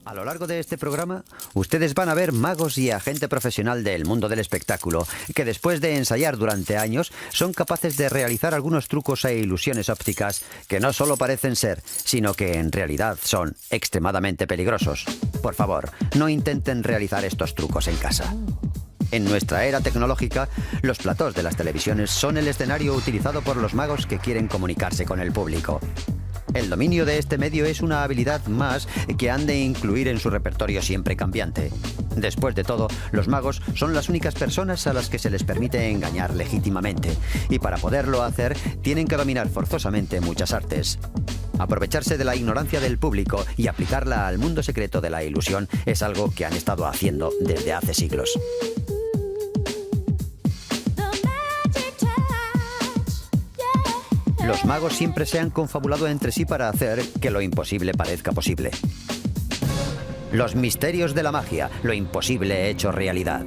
A lo largo de este programa, ustedes van a ver magos y a gente profesional del mundo del espectáculo que después de ensayar durante años son capaces de realizar algunos trucos e ilusiones ópticas que no solo parecen ser, sino que en realidad son extremadamente peligrosos. Por favor, no intenten realizar estos trucos en casa. En nuestra era tecnológica, los platós de las televisiones son el escenario utilizado por los magos que quieren comunicarse con el público. El dominio de este medio es una habilidad más que han de incluir en su repertorio siempre cambiante. Después de todo, los magos son las únicas personas a las que se les permite engañar legítimamente, y para poderlo hacer tienen que dominar forzosamente muchas artes. Aprovecharse de la ignorancia del público y aplicarla al mundo secreto de la ilusión es algo que han estado haciendo desde hace siglos. Los magos siempre se han confabulado entre sí para hacer que lo imposible parezca posible. Los misterios de la magia, lo imposible hecho realidad.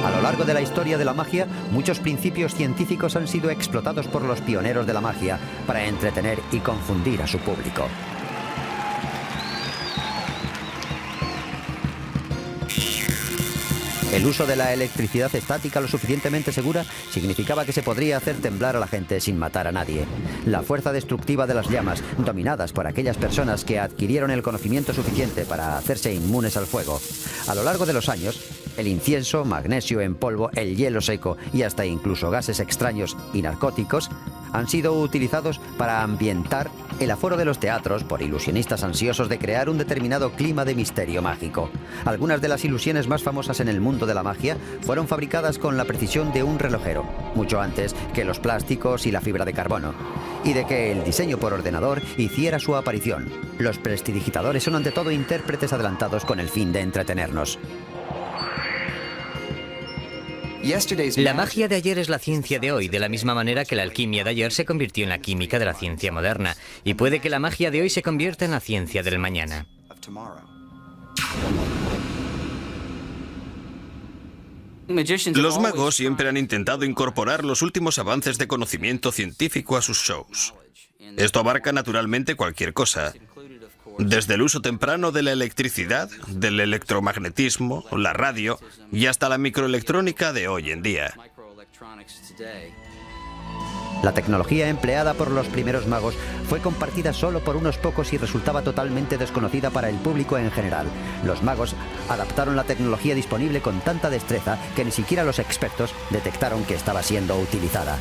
A lo largo de la historia de la magia, muchos principios científicos han sido explotados por los pioneros de la magia para entretener y confundir a su público. El uso de la electricidad estática lo suficientemente segura significaba que se podría hacer temblar a la gente sin matar a nadie. La fuerza destructiva de las llamas, dominadas por aquellas personas que adquirieron el conocimiento suficiente para hacerse inmunes al fuego. A lo largo de los años, el incienso, magnesio en polvo, el hielo seco y hasta incluso gases extraños y narcóticos han sido utilizados para ambientar el aforo de los teatros por ilusionistas ansiosos de crear un determinado clima de misterio mágico. Algunas de las ilusiones más famosas en el mundo de la magia fueron fabricadas con la precisión de un relojero, mucho antes que los plásticos y la fibra de carbono, y de que el diseño por ordenador hiciera su aparición. Los prestidigitadores son ante todo intérpretes adelantados con el fin de entretenernos. La magia de ayer es la ciencia de hoy, de la misma manera que la alquimia de ayer se convirtió en la química de la ciencia moderna, y puede que la magia de hoy se convierta en la ciencia del mañana. Los magos siempre han intentado incorporar los últimos avances de conocimiento científico a sus shows. Esto abarca naturalmente cualquier cosa, desde el uso temprano de la electricidad, del electromagnetismo, la radio y hasta la microelectrónica de hoy en día. La tecnología empleada por los primeros magos fue compartida solo por unos pocos y resultaba totalmente desconocida para el público en general. Los magos adaptaron la tecnología disponible con tanta destreza que ni siquiera los expertos detectaron que estaba siendo utilizada.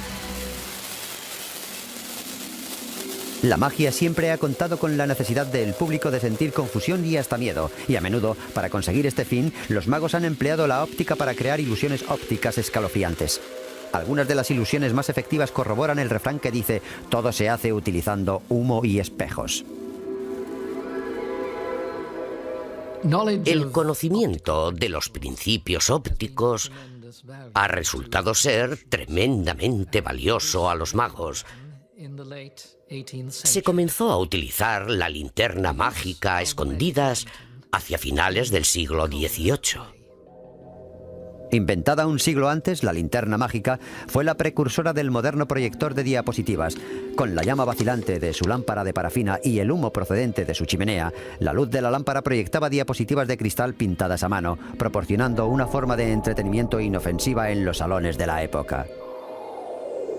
La magia siempre ha contado con la necesidad del público de sentir confusión y hasta miedo, y a menudo, para conseguir este fin, los magos han empleado la óptica para crear ilusiones ópticas escalofriantes. Algunas de las ilusiones más efectivas corroboran el refrán que dice: todo se hace utilizando humo y espejos. El conocimiento de los principios ópticos ha resultado ser tremendamente valioso a los magos. Se comenzó a utilizar la linterna mágica a escondidas hacia finales del siglo XVIII. Inventada un siglo antes, la linterna mágica fue la precursora del moderno proyector de diapositivas. Con la llama vacilante de su lámpara de parafina y el humo procedente de su chimenea, la luz de la lámpara proyectaba diapositivas de cristal pintadas a mano, proporcionando una forma de entretenimiento inofensiva en los salones de la época.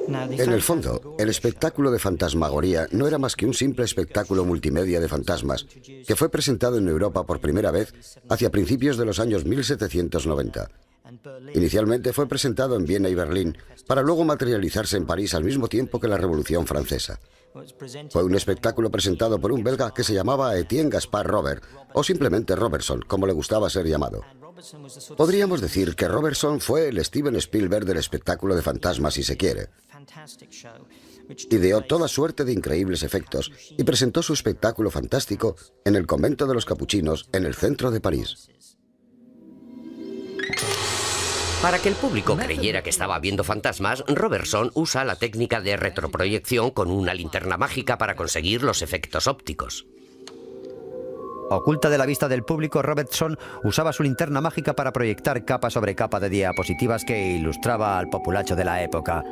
En el fondo, el espectáculo de fantasmagoría no era más que un simple espectáculo multimedia de fantasmas que fue presentado en Europa por primera vez hacia principios de los años 1790. Inicialmente fue presentado en Viena y Berlín, para luego materializarse en París al mismo tiempo que la Revolución Francesa. Fue un espectáculo presentado por un belga que se llamaba Etienne Gaspard Robert, o simplemente Robertson, como le gustaba ser llamado. Podríamos decir que Robertson fue el Steven Spielberg del espectáculo de fantasmas, si se quiere. Ideó toda suerte de increíbles efectos y presentó su espectáculo fantástico en el convento de los capuchinos, en el centro de París. Para que el público creyera que estaba viendo fantasmas, Robertson usa la técnica de retroproyección con una linterna mágica para conseguir los efectos ópticos. Oculta de la vista del público, Robertson usaba su linterna mágica para proyectar capa sobre capa de diapositivas que ilustraba al populacho de la época.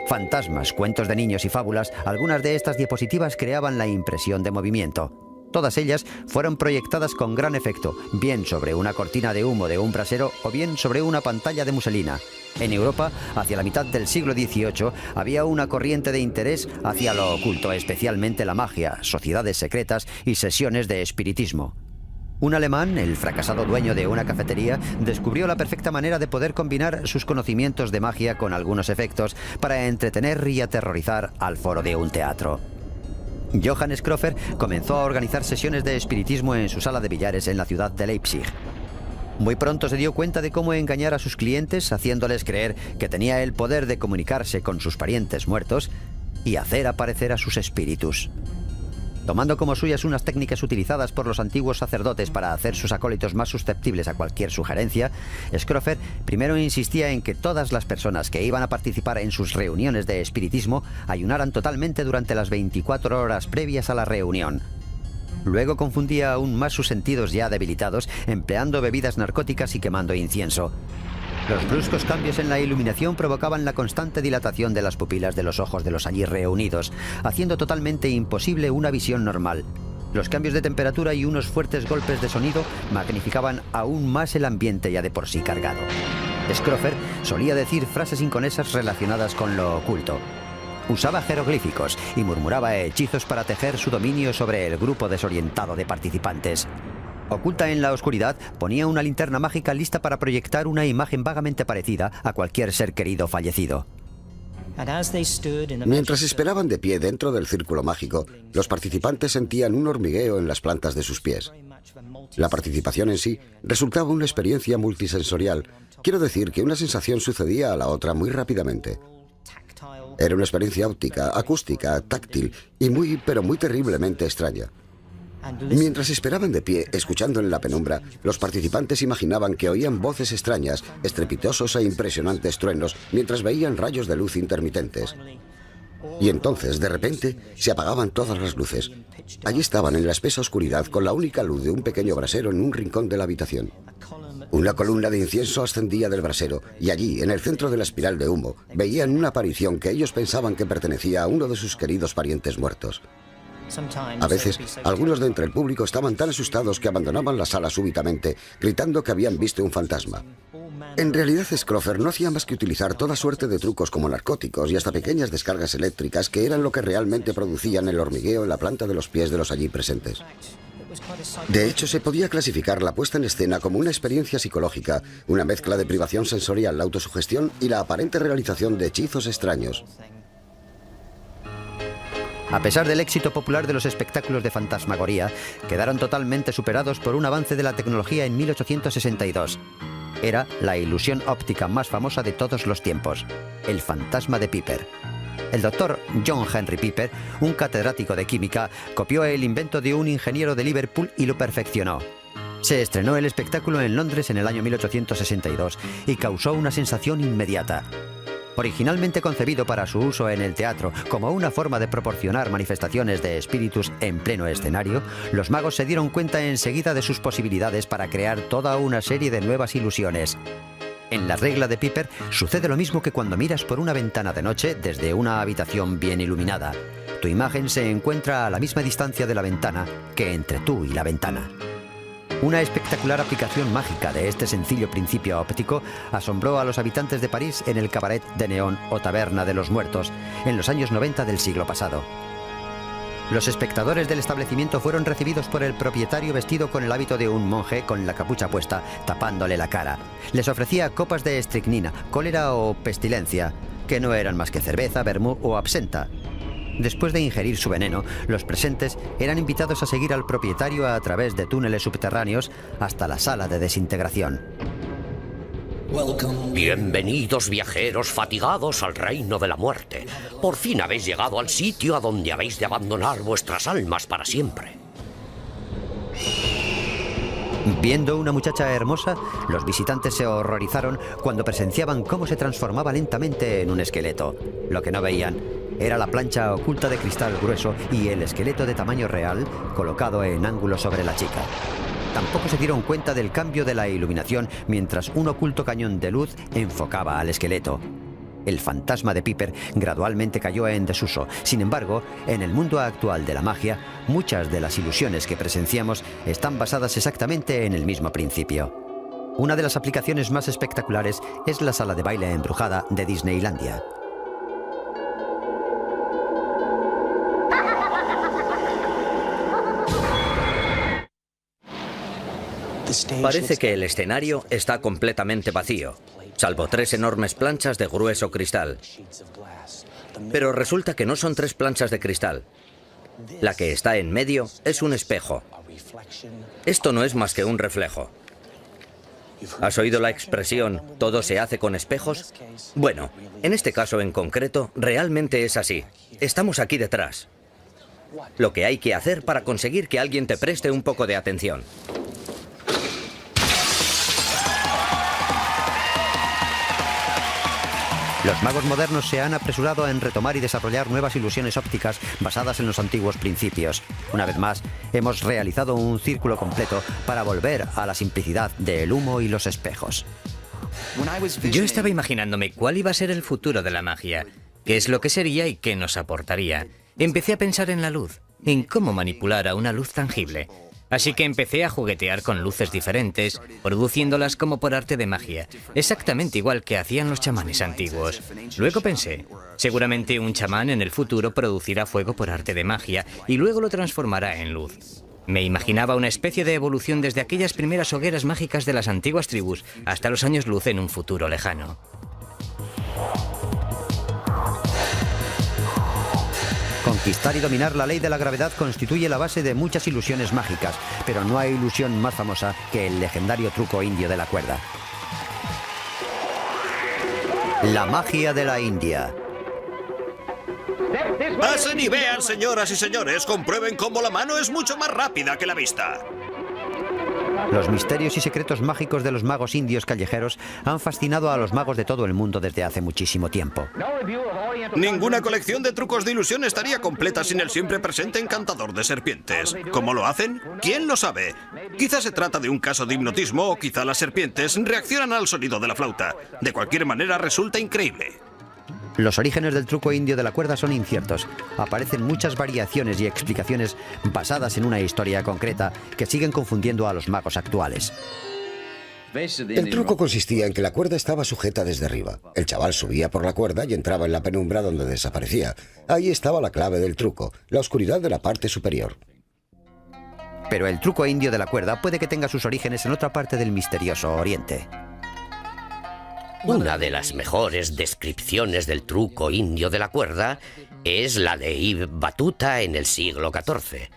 Fantasmas, cuentos de niños y fábulas, algunas de estas diapositivas creaban la impresión de movimiento. Todas ellas fueron proyectadas con gran efecto, bien sobre una cortina de humo de un brasero o bien sobre una pantalla de muselina. En Europa, hacia la mitad del siglo XVIII, había una corriente de interés hacia lo oculto, especialmente la magia, sociedades secretas y sesiones de espiritismo. Un alemán, el fracasado dueño de una cafetería, descubrió la perfecta manera de poder combinar sus conocimientos de magia con algunos efectos para entretener y aterrorizar al foro de un teatro. Johann Schröfer comenzó a organizar sesiones de espiritismo en su sala de billares en la ciudad de Leipzig. Muy pronto se dio cuenta de cómo engañar a sus clientes, haciéndoles creer que tenía el poder de comunicarse con sus parientes muertos y hacer aparecer a sus espíritus. Tomando como suyas unas técnicas utilizadas por los antiguos sacerdotes para hacer sus acólitos más susceptibles a cualquier sugerencia, Schröfer primero insistía en que todas las personas que iban a participar en sus reuniones de espiritismo ayunaran totalmente durante las 24 horas previas a la reunión. Luego confundía aún más sus sentidos ya debilitados, empleando bebidas narcóticas y quemando incienso. Los bruscos cambios en la iluminación provocaban la constante dilatación de las pupilas de los ojos de los allí reunidos, haciendo totalmente imposible una visión normal. Los cambios de temperatura y unos fuertes golpes de sonido magnificaban aún más el ambiente ya de por sí cargado. Schröfer solía decir frases inconesas relacionadas con lo oculto. Usaba jeroglíficos y murmuraba hechizos para tejer su dominio sobre el grupo desorientado de participantes. Oculta en la oscuridad, ponía una linterna mágica lista para proyectar una imagen vagamente parecida a cualquier ser querido fallecido. Mientras esperaban de pie dentro del círculo mágico, los participantes sentían un hormigueo en las plantas de sus pies. La participación en sí resultaba una experiencia multisensorial. Quiero decir que una sensación sucedía a la otra muy rápidamente. Era una experiencia óptica, acústica, táctil y muy, pero muy terriblemente extraña. Mientras esperaban de pie, escuchando en la penumbra, los participantes imaginaban que oían voces extrañas, estrepitosos e impresionantes truenos, mientras veían rayos de luz intermitentes. Y entonces, de repente, se apagaban todas las luces. Allí estaban en la espesa oscuridad con la única luz de un pequeño brasero en un rincón de la habitación. Una columna de incienso ascendía del brasero y allí, en el centro de la espiral de humo, veían una aparición que ellos pensaban que pertenecía a uno de sus queridos parientes muertos. A veces, algunos de entre el público estaban tan asustados que abandonaban la sala súbitamente, gritando que habían visto un fantasma. En realidad, Schröfer no hacía más que utilizar toda suerte de trucos como narcóticos y hasta pequeñas descargas eléctricas que eran lo que realmente producían el hormigueo en la planta de los pies de los allí presentes. De hecho, se podía clasificar la puesta en escena como una experiencia psicológica, una mezcla de privación sensorial, la autosugestión y la aparente realización de hechizos extraños. A pesar del éxito popular de los espectáculos de fantasmagoría, quedaron totalmente superados por un avance de la tecnología en 1862. Era la ilusión óptica más famosa de todos los tiempos, el fantasma de Piper. El doctor John Henry Piper, un catedrático de química, copió el invento de un ingeniero de Liverpool y lo perfeccionó. Se estrenó el espectáculo en Londres en el año 1862 y causó una sensación inmediata. Originalmente concebido para su uso en el teatro como una forma de proporcionar manifestaciones de espíritus en pleno escenario, los magos se dieron cuenta enseguida de sus posibilidades para crear toda una serie de nuevas ilusiones. En la regla de Piper sucede lo mismo que cuando miras por una ventana de noche desde una habitación bien iluminada. Tu imagen se encuentra a la misma distancia de la ventana que entre tú y la ventana. Una espectacular aplicación mágica de este sencillo principio óptico asombró a los habitantes de París en el cabaret de Neón o Taberna de los Muertos en los años 90 del siglo pasado. Los espectadores del establecimiento fueron recibidos por el propietario vestido con el hábito de un monje con la capucha puesta, tapándole la cara. Les ofrecía copas de estricnina, cólera o pestilencia, que no eran más que cerveza, vermú o absenta. Después de ingerir su veneno, los presentes eran invitados a seguir al propietario a través de túneles subterráneos hasta la sala de desintegración. Bienvenidos, viajeros fatigados, al reino de la muerte. Por fin habéis llegado al sitio a donde habéis de abandonar vuestras almas para siempre. Viendo una muchacha hermosa, los visitantes se horrorizaron cuando presenciaban cómo se transformaba lentamente en un esqueleto. Lo que no veían era la plancha oculta de cristal grueso y el esqueleto de tamaño real colocado en ángulo sobre la chica. Tampoco se dieron cuenta del cambio de la iluminación mientras un oculto cañón de luz enfocaba al esqueleto. el fantasma de Piper gradualmente cayó en desuso. Sin embargo, en el mundo actual de la magia, muchas de las ilusiones que presenciamos están basadas exactamente en el mismo principio. Una de las aplicaciones más espectaculares es la sala de baile embrujada de Disneylandia. Parece que el escenario está completamente vacío, salvo 3 enormes planchas de grueso cristal. Pero resulta que no son 3 planchas de cristal. La que está en medio es un espejo. Esto no es más que un reflejo. ¿Has oído la expresión "todo se hace con espejos"? Bueno, en este caso en concreto, realmente es así. Estamos aquí detrás. Lo que hay que hacer para conseguir que alguien te preste un poco de atención. Los magos modernos se han apresurado en retomar y desarrollar nuevas ilusiones ópticas basadas en los antiguos principios. Una vez más, hemos realizado un círculo completo para volver a la simplicidad del humo y los espejos. Yo estaba imaginándome cuál iba a ser el futuro de la magia, qué es lo que sería y qué nos aportaría. Empecé a pensar en la luz, en cómo manipular a una luz tangible. Así que empecé a juguetear con luces diferentes, produciéndolas como por arte de magia, exactamente igual que hacían los chamanes antiguos. Luego pensé, seguramente un chamán en el futuro producirá fuego por arte de magia y luego lo transformará en luz. Me imaginaba una especie de evolución desde aquellas primeras hogueras mágicas de las antiguas tribus hasta los años luz en un futuro lejano. Conquistar y dominar la ley de la gravedad constituye la base de muchas ilusiones mágicas, pero no hay ilusión más famosa que el legendario truco indio de la cuerda. La magia de la India. Pasen y vean, señoras y señores, comprueben cómo la mano es mucho más rápida que la vista. Los misterios y secretos mágicos de los magos indios callejeros han fascinado a los magos de todo el mundo desde hace muchísimo tiempo. Ninguna colección de trucos de ilusión estaría completa sin el siempre presente encantador de serpientes. ¿Cómo lo hacen? ¿Quién lo sabe? Quizá se trata de un caso de hipnotismo o quizá las serpientes reaccionan al sonido de la flauta. De cualquier manera resulta increíble. Los orígenes del truco indio de la cuerda son inciertos. Aparecen muchas variaciones y explicaciones basadas en una historia concreta que siguen confundiendo a los magos actuales. El truco consistía en que la cuerda estaba sujeta desde arriba. El chaval subía por la cuerda y entraba en la penumbra donde desaparecía. Ahí estaba la clave del truco, la oscuridad de la parte superior. Pero el truco indio de la cuerda puede que tenga sus orígenes en otra parte del misterioso Oriente. Una de las mejores descripciones del truco indio de la cuerda es la de Ibn Battuta en el siglo XIV.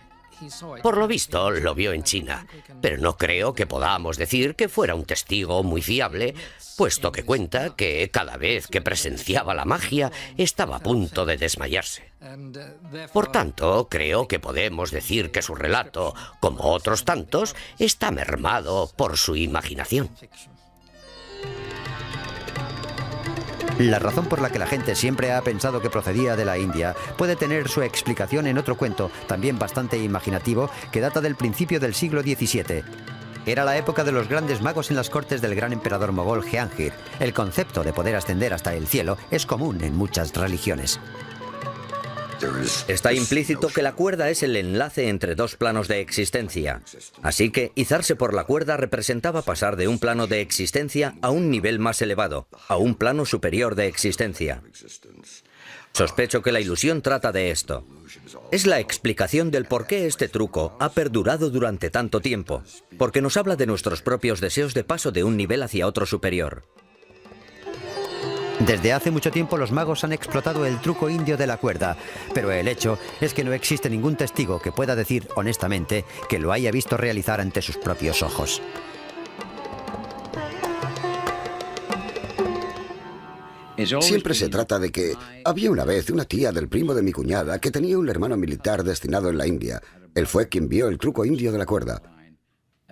Por lo visto, lo vio en China, pero no creo que podamos decir que fuera un testigo muy fiable, puesto que cuenta que cada vez que presenciaba la magia estaba a punto de desmayarse. Por tanto, creo que podemos decir que su relato, como otros tantos, está mermado por su imaginación. La razón por la que la gente siempre ha pensado que procedía de la India puede tener su explicación en otro cuento, también bastante imaginativo, que data del principio del siglo XVII. Era la época de los grandes magos en las cortes del gran emperador mogol Jehangir. El concepto de poder ascender hasta el cielo es común en muchas religiones. Está implícito que la cuerda es el enlace entre 2 planos de existencia. Así que izarse por la cuerda representaba pasar de un plano de existencia a un nivel más elevado, a un plano superior de existencia. Sospecho que la ilusión trata de esto. Es la explicación del por qué este truco ha perdurado durante tanto tiempo, porque nos habla de nuestros propios deseos de paso de un nivel hacia otro superior. Desde hace mucho tiempo los magos han explotado el truco indio de la cuerda, pero el hecho es que no existe ningún testigo que pueda decir honestamente que lo haya visto realizar ante sus propios ojos. Siempre se trata de que había una vez una tía del primo de mi cuñada que tenía un hermano militar destinado en la India. Él fue quien vio el truco indio de la cuerda.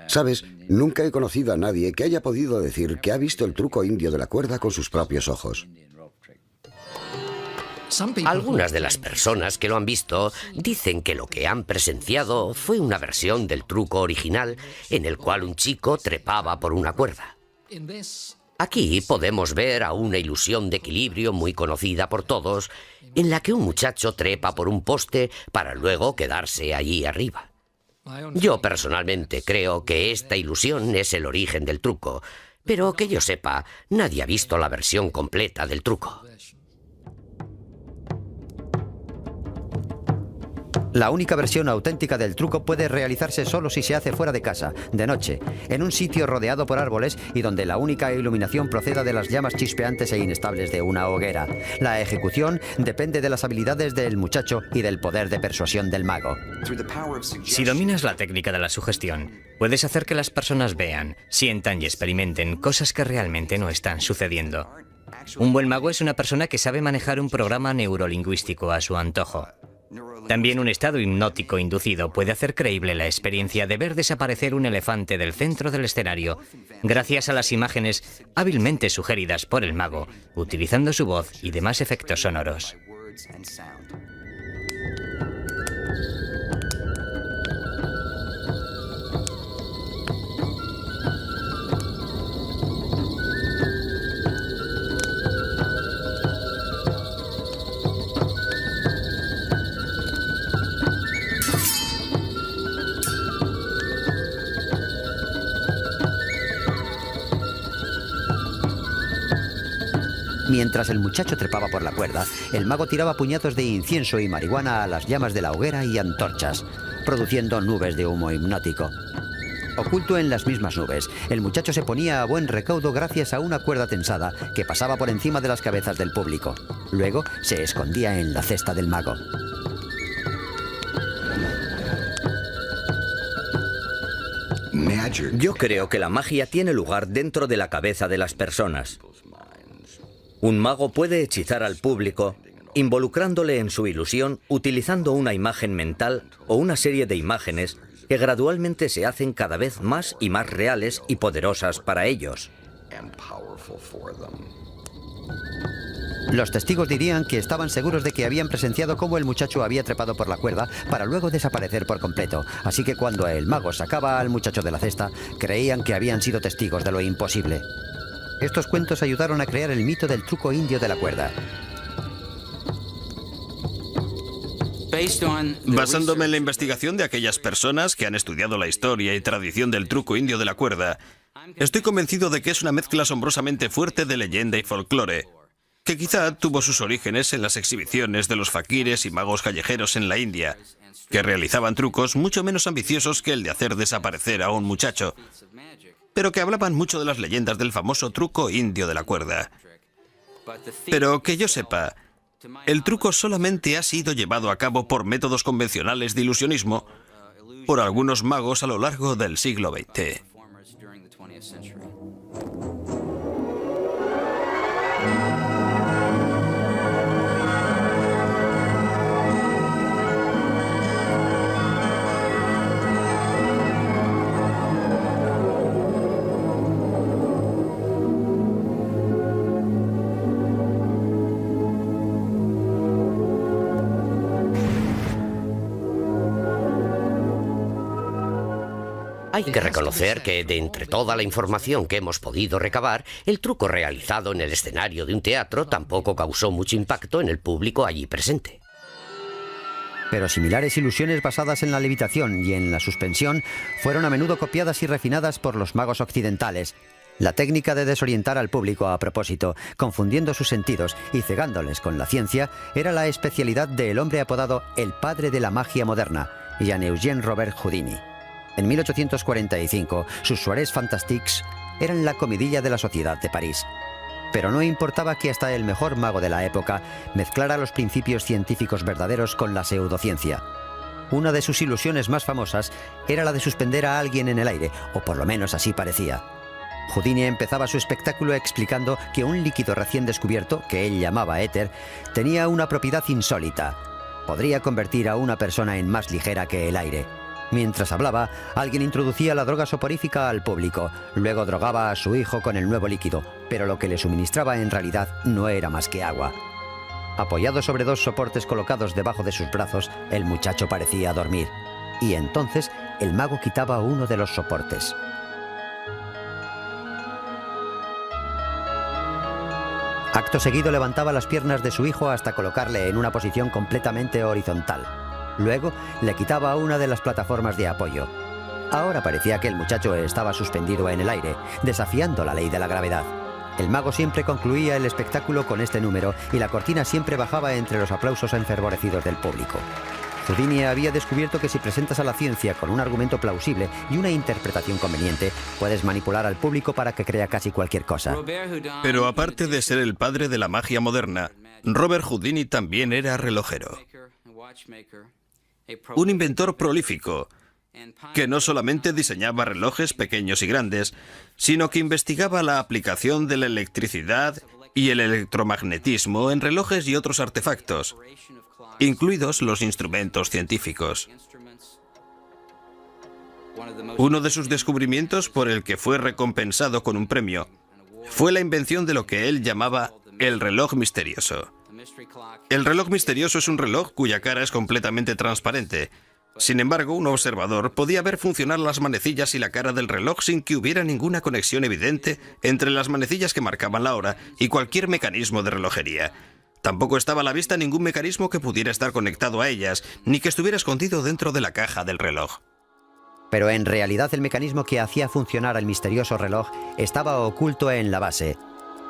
¿Sabes? Nunca he conocido a nadie que haya podido decir que ha visto el truco indio de la cuerda con sus propios ojos. Algunas de las personas que lo han visto dicen que lo que han presenciado fue una versión del truco original en el cual un chico trepaba por una cuerda. Aquí podemos ver a una ilusión de equilibrio muy conocida por todos, en la que un muchacho trepa por un poste para luego quedarse allí arriba. Yo personalmente creo que esta ilusión es el origen del truco, pero que yo sepa, nadie ha visto la versión completa del truco. La única versión auténtica del truco puede realizarse solo si se hace fuera de casa, de noche, en un sitio rodeado por árboles y donde la única iluminación proceda de las llamas chispeantes e inestables de una hoguera. La ejecución depende de las habilidades del muchacho y del poder de persuasión del mago. Si dominas la técnica de la sugestión, puedes hacer que las personas vean, sientan y experimenten cosas que realmente no están sucediendo. Un buen mago es una persona que sabe manejar un programa neurolingüístico a su antojo. También un estado hipnótico inducido puede hacer creíble la experiencia de ver desaparecer un elefante del centro del escenario gracias a las imágenes hábilmente sugeridas por el mago, utilizando su voz y demás efectos sonoros. Mientras el muchacho trepaba por la cuerda, el mago tiraba puñados de incienso y marihuana a las llamas de la hoguera y antorchas, produciendo nubes de humo hipnótico. Oculto en las mismas nubes, el muchacho se ponía a buen recaudo gracias a una cuerda tensada que pasaba por encima de las cabezas del público. Luego se escondía en la cesta del mago. Yo creo que la magia tiene lugar dentro de la cabeza de las personas. Un mago puede hechizar al público involucrándole en su ilusión utilizando una imagen mental o una serie de imágenes que gradualmente se hacen cada vez más y más reales y poderosas para ellos. Los testigos dirían que estaban seguros de que habían presenciado cómo el muchacho había trepado por la cuerda para luego desaparecer por completo. Así que cuando el mago sacaba al muchacho de la cesta, creían que habían sido testigos de lo imposible. Estos cuentos ayudaron a crear el mito del truco indio de la cuerda. Basándome en la investigación de aquellas personas que han estudiado la historia y tradición del truco indio de la cuerda, estoy convencido de que es una mezcla asombrosamente fuerte de leyenda y folclore, que quizá tuvo sus orígenes en las exhibiciones de los faquires y magos callejeros en la India, que realizaban trucos mucho menos ambiciosos que el de hacer desaparecer a un muchacho, pero que hablaban mucho de las leyendas del famoso truco indio de la cuerda. Pero que yo sepa, el truco solamente ha sido llevado a cabo por métodos convencionales de ilusionismo por algunos magos a lo largo del siglo XX. Hay que reconocer que, de entre toda la información que hemos podido recabar, el truco realizado en el escenario de un teatro tampoco causó mucho impacto en el público allí presente. Pero similares ilusiones basadas en la levitación y en la suspensión fueron a menudo copiadas y refinadas por los magos occidentales. La técnica de desorientar al público a propósito, confundiendo sus sentidos y cegándoles con la ciencia, era la especialidad del hombre apodado el padre de la magia moderna, Jean-Eugène Robert Houdini. En 1845, sus soirées fantastiques eran la comidilla de la sociedad de París. Pero no importaba que hasta el mejor mago de la época mezclara los principios científicos verdaderos con la pseudociencia. Una de sus ilusiones más famosas era la de suspender a alguien en el aire, o por lo menos así parecía. Houdini empezaba su espectáculo explicando que un líquido recién descubierto, que él llamaba éter, tenía una propiedad insólita. Podría convertir a una persona en más ligera que el aire. Mientras hablaba, alguien introducía la droga soporífica al público, luego drogaba a su hijo con el nuevo líquido, pero lo que le suministraba en realidad no era más que agua. Apoyado sobre dos soportes colocados debajo de sus brazos, el muchacho parecía dormir. Y entonces el mago quitaba uno de los soportes. Acto seguido levantaba las piernas de su hijo hasta colocarle en una posición completamente horizontal. Luego le quitaba una de las plataformas de apoyo. Ahora parecía que el muchacho estaba suspendido en el aire, desafiando la ley de la gravedad. El mago siempre concluía el espectáculo con este número y la cortina siempre bajaba entre los aplausos enfervorecidos del público. Houdini había descubierto que si presentas a la ciencia con un argumento plausible y una interpretación conveniente, puedes manipular al público para que crea casi cualquier cosa. Pero aparte de ser el padre de la magia moderna, Robert Houdini también era relojero. Un inventor prolífico, que no solamente diseñaba relojes pequeños y grandes, sino que investigaba la aplicación de la electricidad y el electromagnetismo en relojes y otros artefactos, incluidos los instrumentos científicos. Uno de sus descubrimientos, por el que fue recompensado con un premio, fue la invención de lo que él llamaba el reloj misterioso. El reloj misterioso es un reloj cuya cara es completamente transparente. Sin embargo, un observador podía ver funcionar las manecillas y la cara del reloj sin que hubiera ninguna conexión evidente entre las manecillas que marcaban la hora y cualquier mecanismo de relojería. Tampoco estaba a la vista ningún mecanismo que pudiera estar conectado a ellas, ni que estuviera escondido dentro de la caja del reloj. Pero en realidad el mecanismo que hacía funcionar el misterioso reloj estaba oculto en la base.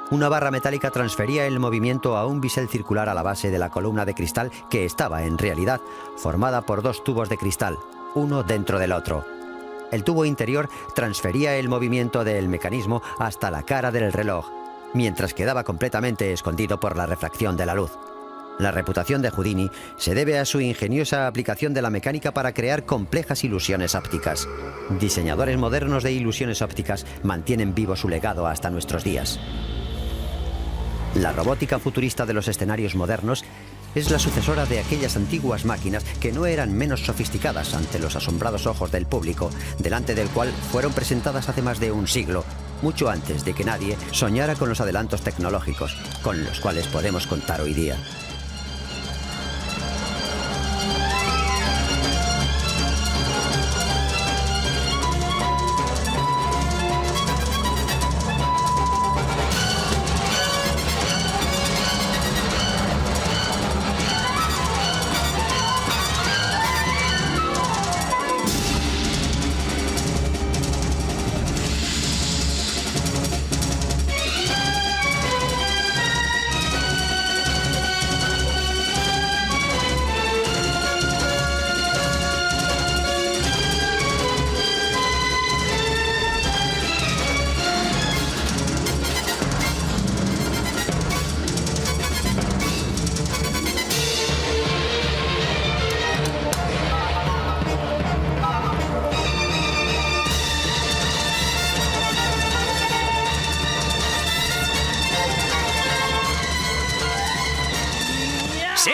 Una barra metálica transfería el movimiento a un bisel circular a la base de la columna de cristal que estaba, en realidad, formada por dos tubos de cristal, uno dentro del otro. El tubo interior transfería el movimiento del mecanismo hasta la cara del reloj, mientras quedaba completamente escondido por la refracción de la luz. La reputación de Houdini se debe a su ingeniosa aplicación de la mecánica para crear complejas ilusiones ópticas. Diseñadores modernos de ilusiones ópticas mantienen vivo su legado hasta nuestros días. La robótica futurista de los escenarios modernos es la sucesora de aquellas antiguas máquinas que no eran menos sofisticadas ante los asombrados ojos del público, delante del cual fueron presentadas hace más de un siglo, mucho antes de que nadie soñara con los adelantos tecnológicos con los cuales podemos contar hoy día. ¡Sí!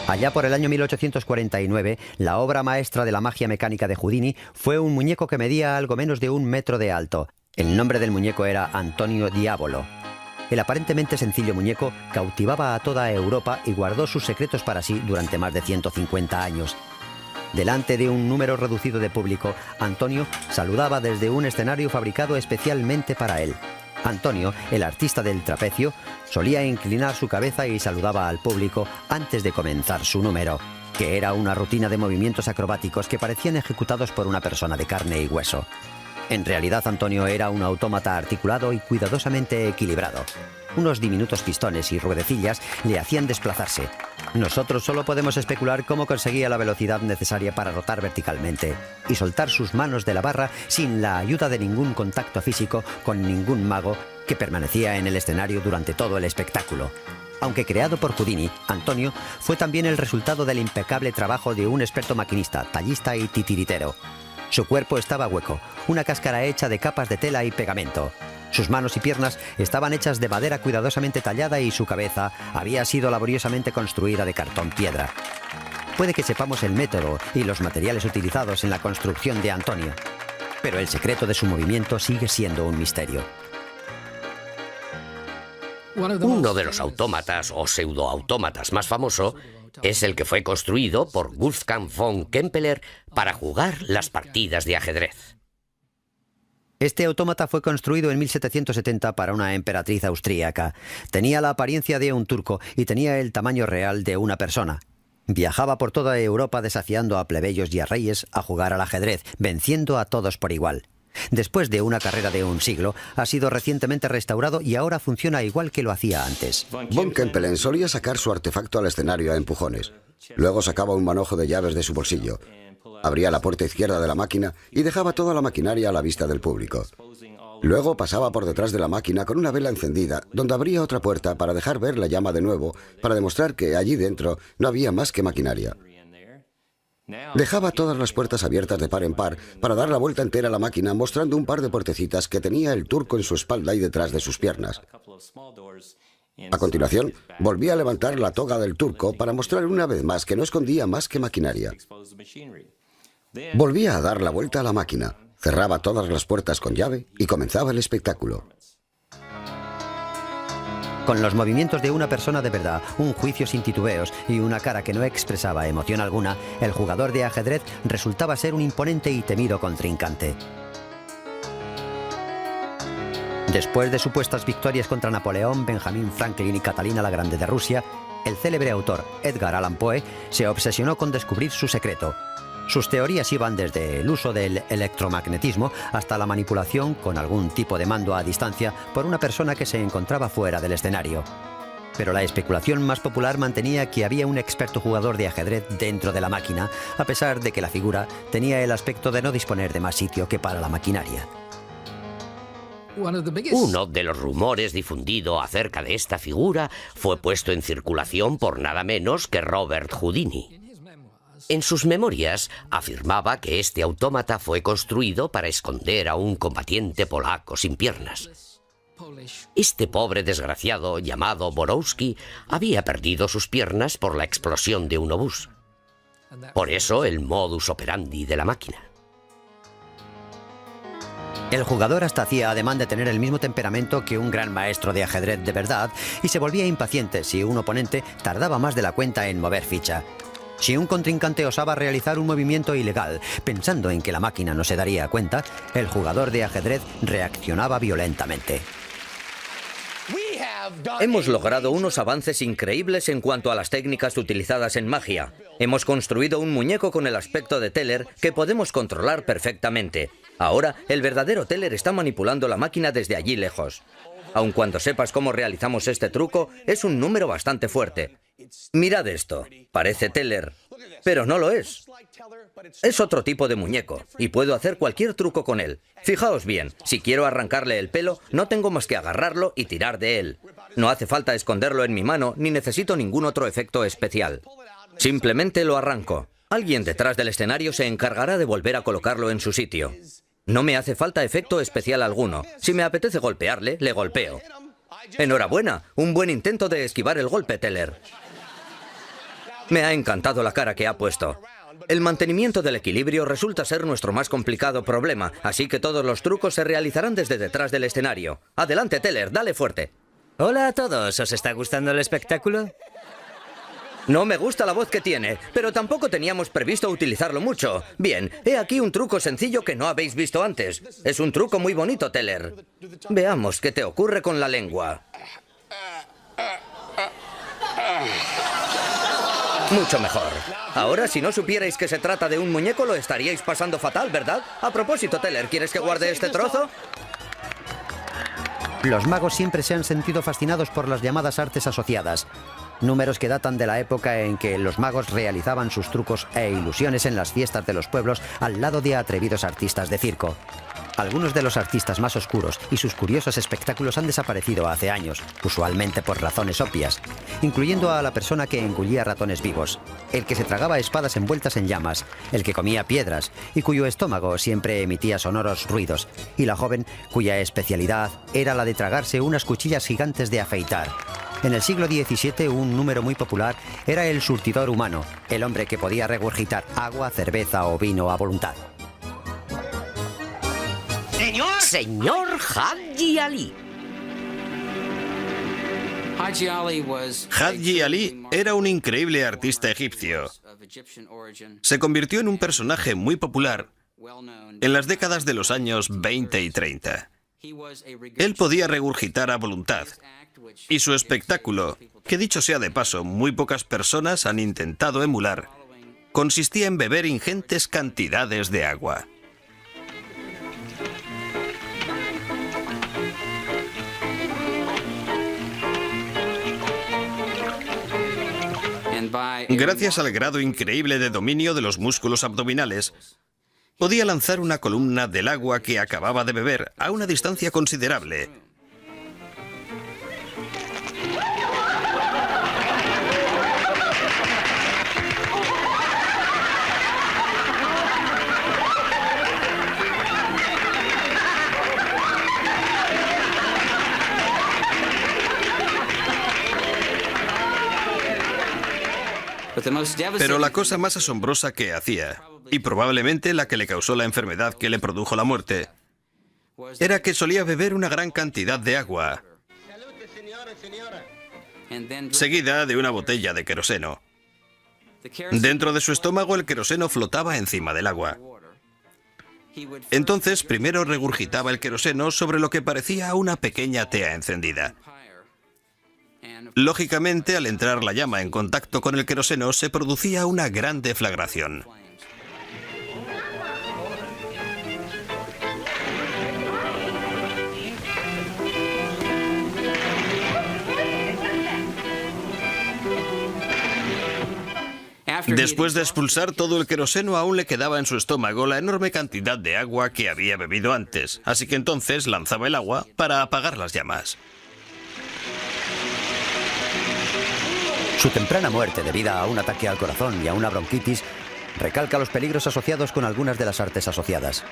Allá por el año 1849, la obra maestra de la magia mecánica de Houdini fue un muñeco que medía algo menos de 1 metro de alto. El nombre del muñeco era Antonio Diavolo. El aparentemente sencillo muñeco cautivaba a toda Europa y guardó sus secretos para sí durante más de 150 años. Delante de un número reducido de público, Antonio saludaba desde un escenario fabricado especialmente para él. Antonio, el artista del trapecio, solía inclinar su cabeza y saludaba al público antes de comenzar su número, que era una rutina de movimientos acrobáticos que parecían ejecutados por una persona de carne y hueso. En realidad, Antonio era un autómata articulado y cuidadosamente equilibrado. Unos diminutos pistones y ruedecillas le hacían desplazarse. Nosotros solo podemos especular cómo conseguía la velocidad necesaria para rotar verticalmente y soltar sus manos de la barra sin la ayuda de ningún contacto físico con ningún mago que permanecía en el escenario durante todo el espectáculo. Aunque creado por Houdini, Antonio fue también el resultado del impecable trabajo de un experto maquinista, tallista y titiritero. Su cuerpo estaba hueco, una cáscara hecha de capas de tela y pegamento. Sus manos y piernas estaban hechas de madera cuidadosamente tallada y su cabeza había sido laboriosamente construida de cartón piedra. Puede que sepamos el método y los materiales utilizados en la construcción de Antonio, pero el secreto de su movimiento sigue siendo un misterio. Uno de los autómatas o pseudoautómatas más famoso Es el que fue construido por Wolfgang von Kempeler para jugar las partidas de ajedrez. Este autómata fue construido en 1770 para una emperatriz austríaca. Tenía la apariencia de un turco y tenía el tamaño real de una persona. Viajaba por toda Europa desafiando a plebeyos y a reyes a jugar al ajedrez, venciendo a todos por igual. Después de una carrera de un siglo, ha sido recientemente restaurado y ahora funciona igual que lo hacía antes. Von Kempelen solía sacar su artefacto al escenario a empujones. Luego sacaba un manojo de llaves de su bolsillo. Abría la puerta izquierda de la máquina y dejaba toda la maquinaria a la vista del público. Luego pasaba por detrás de la máquina con una vela encendida, donde abría otra puerta para dejar ver la llama de nuevo, para demostrar que allí dentro no había más que maquinaria. Dejaba todas las puertas abiertas de par en par para dar la vuelta entera a la máquina, mostrando un par de puertecitas que tenía el turco en su espalda y detrás de sus piernas. A continuación, volvía a levantar la toga del turco para mostrar una vez más que no escondía más que maquinaria. Volvía a dar la vuelta a la máquina, cerraba todas las puertas con llave y comenzaba el espectáculo. Con los movimientos de una persona de verdad, un juicio sin titubeos y una cara que no expresaba emoción alguna, el jugador de ajedrez resultaba ser un imponente y temido contrincante. Después de supuestas victorias contra Napoleón, Benjamin Franklin y Catalina la Grande de Rusia, el célebre autor Edgar Allan Poe se obsesionó con descubrir su secreto. Sus teorías iban desde el uso del electromagnetismo hasta la manipulación con algún tipo de mando a distancia por una persona que se encontraba fuera del escenario. Pero la especulación más popular mantenía que había un experto jugador de ajedrez dentro de la máquina, a pesar de que la figura tenía el aspecto de no disponer de más sitio que para la maquinaria. Uno de los rumores difundido acerca de esta figura fue puesto en circulación por nada menos que Robert Houdini. En sus memorias afirmaba que este autómata fue construido para esconder a un combatiente polaco sin piernas. Este pobre desgraciado llamado Borowski había perdido sus piernas por la explosión de un obús. Por eso el modus operandi de la máquina. El jugador hasta hacía ademán de tener el mismo temperamento que un gran maestro de ajedrez de verdad y se volvía impaciente si un oponente tardaba más de la cuenta en mover ficha. Si un contrincante osaba realizar un movimiento ilegal, pensando en que la máquina no se daría cuenta, el jugador de ajedrez reaccionaba violentamente. Hemos logrado unos avances increíbles en cuanto a las técnicas utilizadas en magia. Hemos construido un muñeco con el aspecto de Teller que podemos controlar perfectamente. Ahora, el verdadero Teller está manipulando la máquina desde allí lejos. Aun cuando sepas cómo realizamos este truco, es un número bastante fuerte. Mirad esto. Parece Teller, pero no lo es. Es otro tipo de muñeco, y puedo hacer cualquier truco con él. Fijaos bien, si quiero arrancarle el pelo, no tengo más que agarrarlo y tirar de él. No hace falta esconderlo en mi mano, ni necesito ningún otro efecto especial. Simplemente lo arranco. Alguien detrás del escenario se encargará de volver a colocarlo en su sitio. No me hace falta efecto especial alguno. Si me apetece golpearle, le golpeo. Enhorabuena, un buen intento de esquivar el golpe, Teller. Me ha encantado la cara que ha puesto. El mantenimiento del equilibrio resulta ser nuestro más complicado problema, así que todos los trucos se realizarán desde detrás del escenario. Adelante, Teller, dale fuerte. Hola a todos, ¿os está gustando el espectáculo? No me gusta la voz que tiene, pero tampoco teníamos previsto utilizarlo mucho. Bien, he aquí un truco sencillo que no habéis visto antes. Es un truco muy bonito, Teller. Veamos qué te ocurre con la lengua. Mucho mejor. Ahora, si no supierais que se trata de un muñeco, lo estaríais pasando fatal, ¿verdad? A propósito, Teller, ¿quieres que guarde este trozo? Los magos siempre se han sentido fascinados por las llamadas artes asociadas. Números que datan de la época en que los magos realizaban sus trucos e ilusiones en las fiestas de los pueblos al lado de atrevidos artistas de circo. Algunos de los artistas más oscuros y sus curiosos espectáculos han desaparecido hace años, usualmente por razones obvias, incluyendo a la persona que engullía ratones vivos, el que se tragaba espadas envueltas en llamas, el que comía piedras y cuyo estómago siempre emitía sonoros ruidos, y la joven cuya especialidad era la de tragarse unas cuchillas gigantes de afeitar. En el siglo XVII, un número muy popular era el surtidor humano, el hombre que podía regurgitar agua, cerveza o vino a voluntad. Señor Haji Ali. Hadji Ali era un increíble artista egipcio. Se convirtió en un personaje muy popular en las décadas de los años 20 y 30. Él podía regurgitar a voluntad, y su espectáculo, que dicho sea de paso, muy pocas personas han intentado emular, consistía en beber ingentes cantidades de agua. Gracias al grado increíble de dominio de los músculos abdominales, podía lanzar una columna del agua que acababa de beber a una distancia considerable. Pero la cosa más asombrosa que hacía, y probablemente la que le causó la enfermedad que le produjo la muerte, era que solía beber una gran cantidad de agua, seguida de una botella de queroseno. Dentro de su estómago el queroseno flotaba encima del agua. Entonces primero regurgitaba el queroseno sobre lo que parecía una pequeña tea encendida. Lógicamente, al entrar la llama en contacto con el queroseno, se producía una gran deflagración. Después de expulsar todo el queroseno, aún le quedaba en su estómago la enorme cantidad de agua que había bebido antes, así que entonces lanzaba el agua para apagar las llamas. Su temprana muerte debida a un ataque al corazón y a una bronquitis recalca los peligros asociados con algunas de las artes asociadas.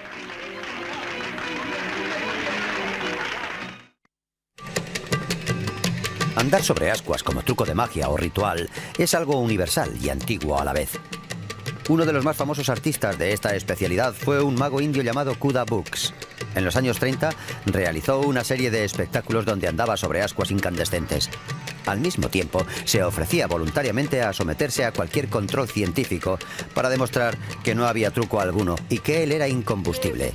Andar sobre ascuas como truco de magia o ritual es algo universal y antiguo a la vez. Uno de los más famosos artistas de esta especialidad fue un mago indio llamado Khuda Bux. En los años 30 realizó una serie de espectáculos donde andaba sobre ascuas incandescentes. Al mismo tiempo, se ofrecía voluntariamente a someterse a cualquier control científico para demostrar que no había truco alguno y que él era incombustible.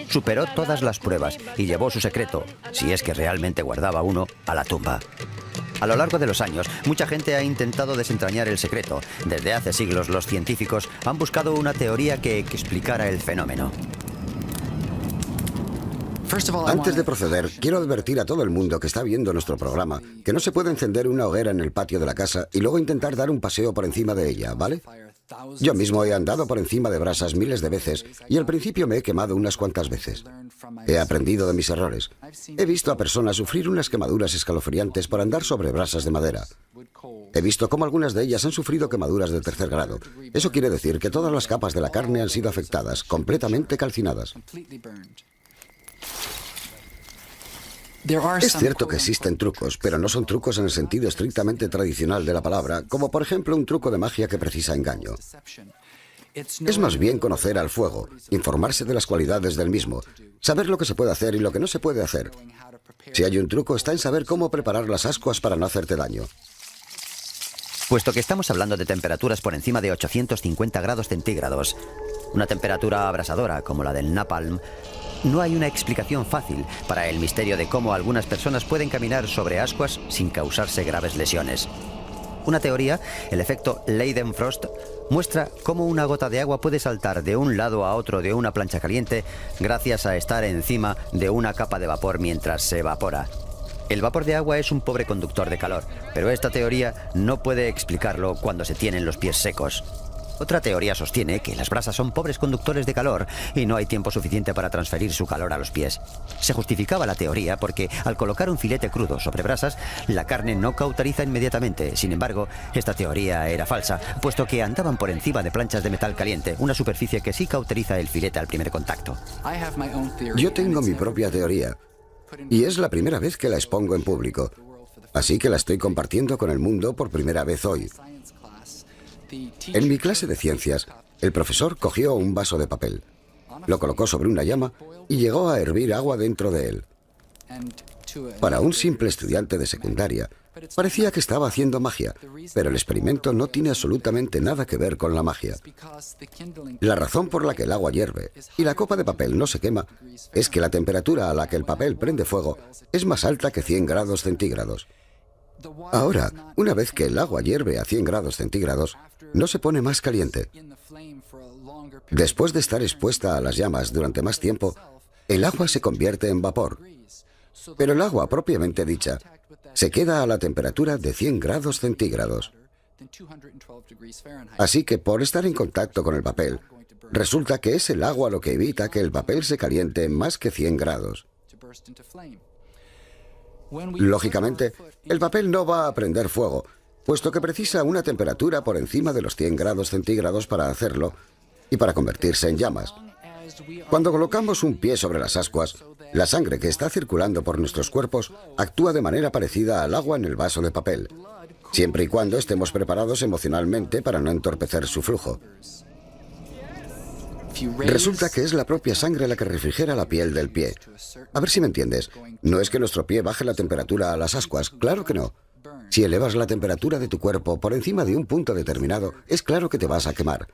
Superó todas las pruebas y llevó su secreto, si es que realmente guardaba uno, a la tumba. A lo largo de los años, mucha gente ha intentado desentrañar el secreto. Desde hace siglos, los científicos han buscado una teoría que explicara el fenómeno. Antes de proceder, quiero advertir a todo el mundo que está viendo nuestro programa que no se puede encender una hoguera en el patio de la casa y luego intentar dar un paseo por encima de ella, ¿vale? Yo mismo he andado por encima de brasas miles de veces y al principio me he quemado unas cuantas veces. He aprendido de mis errores. He visto a personas sufrir unas quemaduras escalofriantes por andar sobre brasas de madera. He visto cómo algunas de ellas han sufrido quemaduras de tercer grado. Eso quiere decir que todas las capas de la carne han sido afectadas, completamente calcinadas. Es cierto que existen trucos, pero no son trucos en el sentido estrictamente tradicional de la palabra, como por ejemplo un truco de magia que precisa engaño. Es más bien conocer al fuego, informarse de las cualidades del mismo, saber lo que se puede hacer y lo que no se puede hacer. Si hay un truco, está en saber cómo preparar las ascuas para no hacerte daño. Puesto que estamos hablando de temperaturas por encima de 850 grados centígrados, una temperatura abrasadora como la del napalm, no hay una explicación fácil para el misterio de cómo algunas personas pueden caminar sobre ascuas sin causarse graves lesiones. Una teoría, el efecto Leidenfrost, muestra cómo una gota de agua puede saltar de un lado a otro de una plancha caliente gracias a estar encima de una capa de vapor mientras se evapora. El vapor de agua es un pobre conductor de calor, pero esta teoría no puede explicarlo cuando se tienen los pies secos. Otra teoría sostiene que las brasas son pobres conductores de calor y no hay tiempo suficiente para transferir su calor a los pies. Se justificaba la teoría porque al colocar un filete crudo sobre brasas, la carne no cauteriza inmediatamente. Sin embargo, esta teoría era falsa, puesto que andaban por encima de planchas de metal caliente, una superficie que sí cauteriza el filete al primer contacto. Yo tengo mi propia teoría, y es la primera vez que la expongo en público, así que la estoy compartiendo con el mundo por primera vez hoy. En mi clase de ciencias, el profesor cogió un vaso de papel, lo colocó sobre una llama y llegó a hervir agua dentro de él. Para un simple estudiante de secundaria, parecía que estaba haciendo magia, pero el experimento no tiene absolutamente nada que ver con la magia. La razón por la que el agua hierve y la copa de papel no se quema es que la temperatura a la que el papel prende fuego es más alta que 100 grados centígrados. Ahora, una vez que el agua hierve a 100 grados centígrados, no se pone más caliente. Después de estar expuesta a las llamas durante más tiempo, el agua se convierte en vapor. Pero el agua propiamente dicha se queda a la temperatura de 100 grados centígrados. Así que por estar en contacto con el papel, resulta que es el agua lo que evita que el papel se caliente más que 100 grados. Lógicamente, el papel no va a prender fuego, puesto que precisa una temperatura por encima de los 100 grados centígrados para hacerlo y para convertirse en llamas. Cuando colocamos un pie sobre las ascuas, la sangre que está circulando por nuestros cuerpos actúa de manera parecida al agua en el vaso de papel, siempre y cuando estemos preparados emocionalmente para no entorpecer su flujo. Resulta que es la propia sangre la que refrigera la piel del pie. A ver si me entiendes. No es que nuestro pie baje la temperatura a las ascuas, claro que no. Si elevas la temperatura de tu cuerpo por encima de un punto determinado, es claro que te vas a quemar.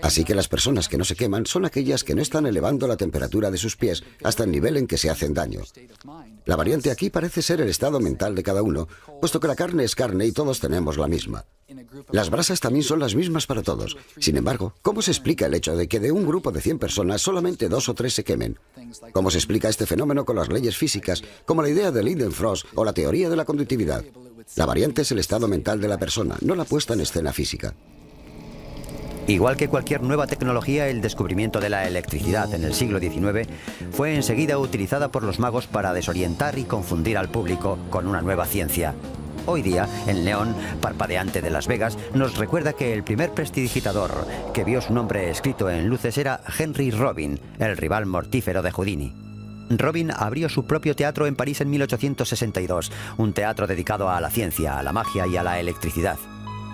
Así que las personas que no se queman son aquellas que no están elevando la temperatura de sus pies hasta el nivel en que se hacen daño. La variante aquí parece ser el estado mental de cada uno, puesto que la carne es carne y todos tenemos la misma. Las brasas también son las mismas para todos. Sin embargo, ¿cómo se explica el hecho de que de un grupo de 100 personas solamente 2 o 3 se quemen? ¿Cómo se explica este fenómeno con las leyes físicas, como la idea de Lindenfrost o la teoría de la conductividad? La variante es el estado mental de la persona, no la puesta en escena física. Igual que cualquier nueva tecnología, el descubrimiento de la electricidad en el siglo XIX fue enseguida utilizada por los magos para desorientar y confundir al público con una nueva ciencia. Hoy día, el neón parpadeante de Las Vegas nos recuerda que el primer prestidigitador que vio su nombre escrito en luces era Henry Robin, el rival mortífero de Houdini. Robin abrió su propio teatro en París en 1862, un teatro dedicado a la ciencia, a la magia y a la electricidad.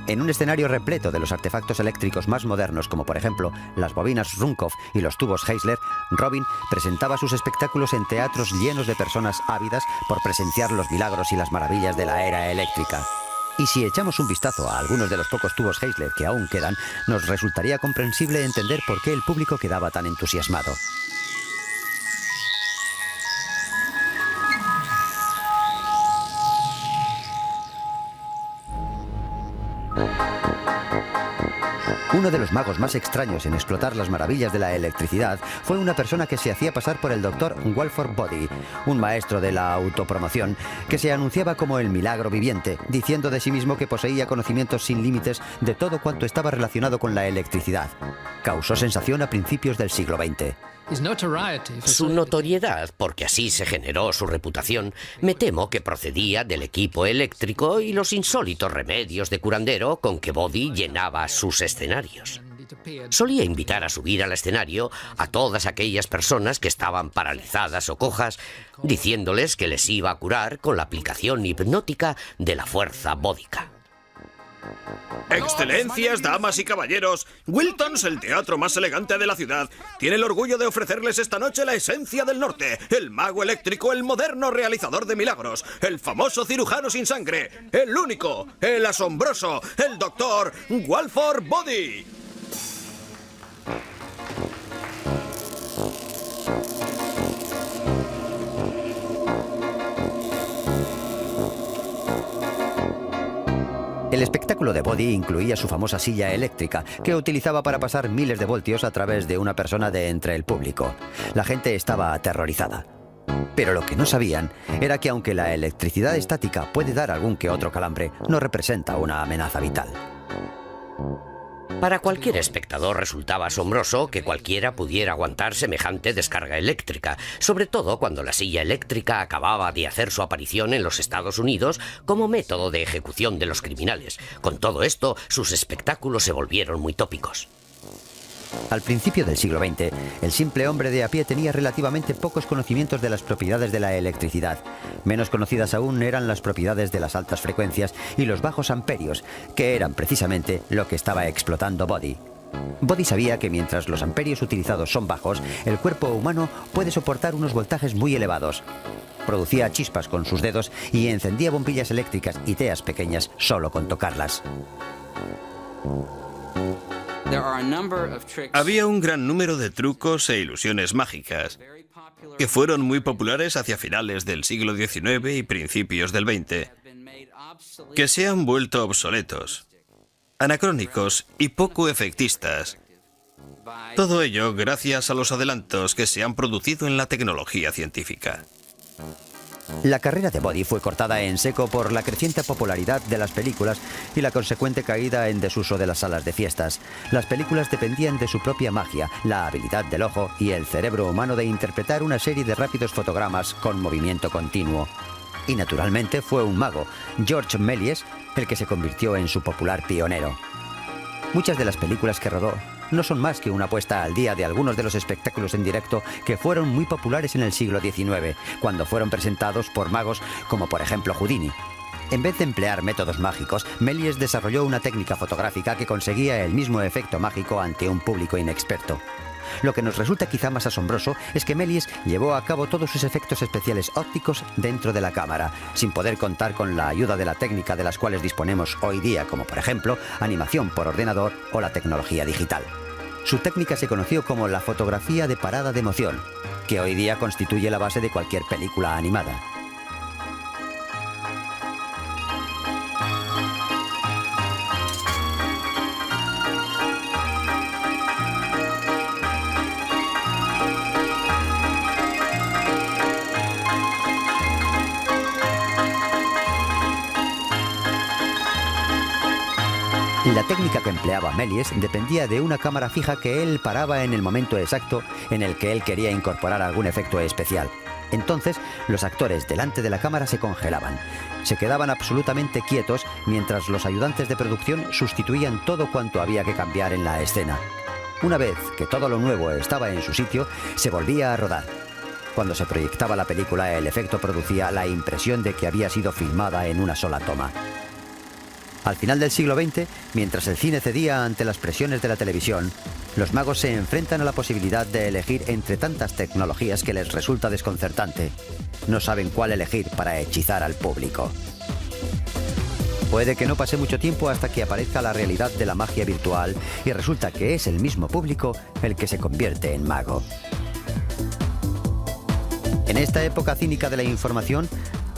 En un escenario repleto de los artefactos eléctricos más modernos, como por ejemplo las bobinas Ruhmkorff y los tubos Heisler, Robin presentaba sus espectáculos en teatros llenos de personas ávidas por presenciar los milagros y las maravillas de la era eléctrica. Y si echamos un vistazo a algunos de los pocos tubos Heisler que aún quedan, nos resultaría comprensible entender por qué el público quedaba tan entusiasmado. Uno de los magos más extraños en explotar las maravillas de la electricidad fue una persona que se hacía pasar por el Dr. Walford Body, un maestro de la autopromoción que se anunciaba como el milagro viviente, diciendo de sí mismo que poseía conocimientos sin límites de todo cuanto estaba relacionado con la electricidad. Causó sensación a principios del siglo XX. Su notoriedad, porque así se generó su reputación, me temo que procedía del equipo eléctrico y los insólitos remedios de curandero con que Body llenaba sus escenarios. Solía invitar a subir al escenario a todas aquellas personas que estaban paralizadas o cojas, diciéndoles que les iba a curar con la aplicación hipnótica de la fuerza bódica. Excelencias, damas y caballeros, Wilton's, el teatro más elegante de la ciudad, tiene el orgullo de ofrecerles esta noche la esencia del norte, el mago eléctrico, el moderno realizador de milagros, el famoso cirujano sin sangre, el único, el asombroso, el Dr. Walford Body. El espectáculo de Body incluía su famosa silla eléctrica, que utilizaba para pasar miles de voltios a través de una persona de entre el público. La gente estaba aterrorizada. Pero lo que no sabían era que aunque la electricidad estática puede dar algún que otro calambre, no representa una amenaza vital. Para cualquier espectador resultaba asombroso que cualquiera pudiera aguantar semejante descarga eléctrica, sobre todo cuando la silla eléctrica acababa de hacer su aparición en los Estados Unidos como método de ejecución de los criminales. Con todo esto, sus espectáculos se volvieron muy tópicos. Al principio del siglo XX, el simple hombre de a pie tenía relativamente pocos conocimientos de las propiedades de la electricidad. Menos conocidas aún eran las propiedades de las altas frecuencias y los bajos amperios, que eran precisamente lo que estaba explotando Body. Body sabía que mientras los amperios utilizados son bajos, el cuerpo humano puede soportar unos voltajes muy elevados. Producía chispas con sus dedos y encendía bombillas eléctricas y teas pequeñas solo con tocarlas. Había un gran número de trucos e ilusiones mágicas que fueron muy populares hacia finales del siglo XIX y principios del XX, que se han vuelto obsoletos, anacrónicos y poco efectistas. Todo ello gracias a los adelantos que se han producido en la tecnología científica. La carrera de Body fue cortada en seco por la creciente popularidad de las películas y la consecuente caída en desuso de las salas de fiestas. Las películas dependían de su propia magia, la habilidad del ojo y el cerebro humano de interpretar una serie de rápidos fotogramas con movimiento continuo. Y naturalmente fue un mago, George Méliès, el que se convirtió en su popular pionero. Muchas de las películas que rodó no son más que una puesta al día de algunos de los espectáculos en directo que fueron muy populares en el siglo XIX, cuando fueron presentados por magos como por ejemplo Houdini. En vez de emplear métodos mágicos, Méliès desarrolló una técnica fotográfica que conseguía el mismo efecto mágico ante un público inexperto. Lo que nos resulta quizá más asombroso es que Méliès llevó a cabo todos sus efectos especiales ópticos dentro de la cámara, sin poder contar con la ayuda de la técnica de las cuales disponemos hoy día, como por ejemplo animación por ordenador o la tecnología digital. Su técnica se conoció como la fotografía de parada de emoción, que hoy día constituye la base de cualquier película animada. La técnica que empleaba Méliès dependía de una cámara fija que él paraba en el momento exacto en el que él quería incorporar algún efecto especial. Entonces, los actores delante de la cámara se congelaban. Se quedaban absolutamente quietos mientras los ayudantes de producción sustituían todo cuanto había que cambiar en la escena. Una vez que todo lo nuevo estaba en su sitio, se volvía a rodar. Cuando se proyectaba la película, el efecto producía la impresión de que había sido filmada en una sola toma. Al final del siglo XX, mientras el cine cedía ante las presiones de la televisión, los magos se enfrentan a la posibilidad de elegir entre tantas tecnologías que les resulta desconcertante. No saben cuál elegir para hechizar al público. Puede que no pase mucho tiempo hasta que aparezca la realidad de la magia virtual y resulta que es el mismo público el que se convierte en mago. En esta época cínica de la información,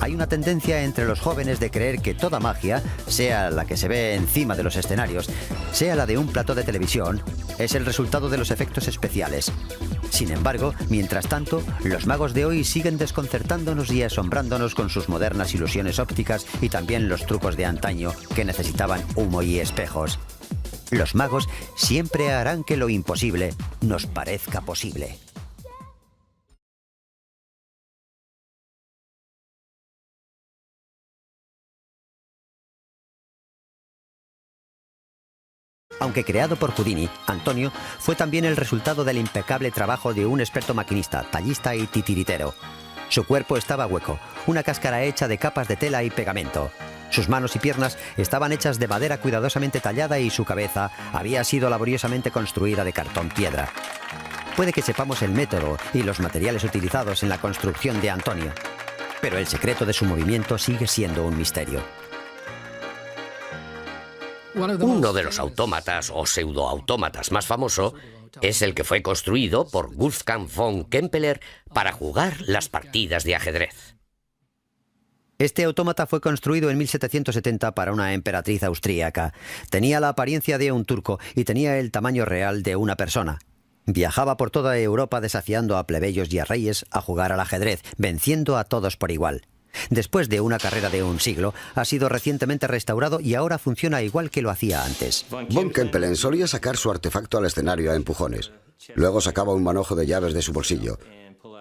hay una tendencia entre los jóvenes de creer que toda magia, sea la que se ve encima de los escenarios, sea la de un plató de televisión, es el resultado de los efectos especiales. Sin embargo, mientras tanto, los magos de hoy siguen desconcertándonos y asombrándonos con sus modernas ilusiones ópticas y también los trucos de antaño que necesitaban humo y espejos. Los magos siempre harán que lo imposible nos parezca posible. Aunque creado por Houdini, Antonio fue también el resultado del impecable trabajo de un experto maquinista, tallista y titiritero. Su cuerpo estaba hueco, una cáscara hecha de capas de tela y pegamento. Sus manos y piernas estaban hechas de madera cuidadosamente tallada y su cabeza había sido laboriosamente construida de cartón piedra. Puede que sepamos el método y los materiales utilizados en la construcción de Antonio, pero el secreto de su movimiento sigue siendo un misterio. Uno de los autómatas o pseudoautómatas más famoso es el que fue construido por Wolfgang von Kempeler para jugar las partidas de ajedrez. Este autómata fue construido en 1770 para una emperatriz austríaca. Tenía la apariencia de un turco y tenía el tamaño real de una persona. Viajaba por toda Europa desafiando a plebeyos y a reyes a jugar al ajedrez, venciendo a todos por igual. Después de una carrera de un siglo, ha sido recientemente restaurado y ahora funciona igual que lo hacía antes. Von Kempelen solía sacar su artefacto al escenario a empujones. Luego sacaba un manojo de llaves de su bolsillo.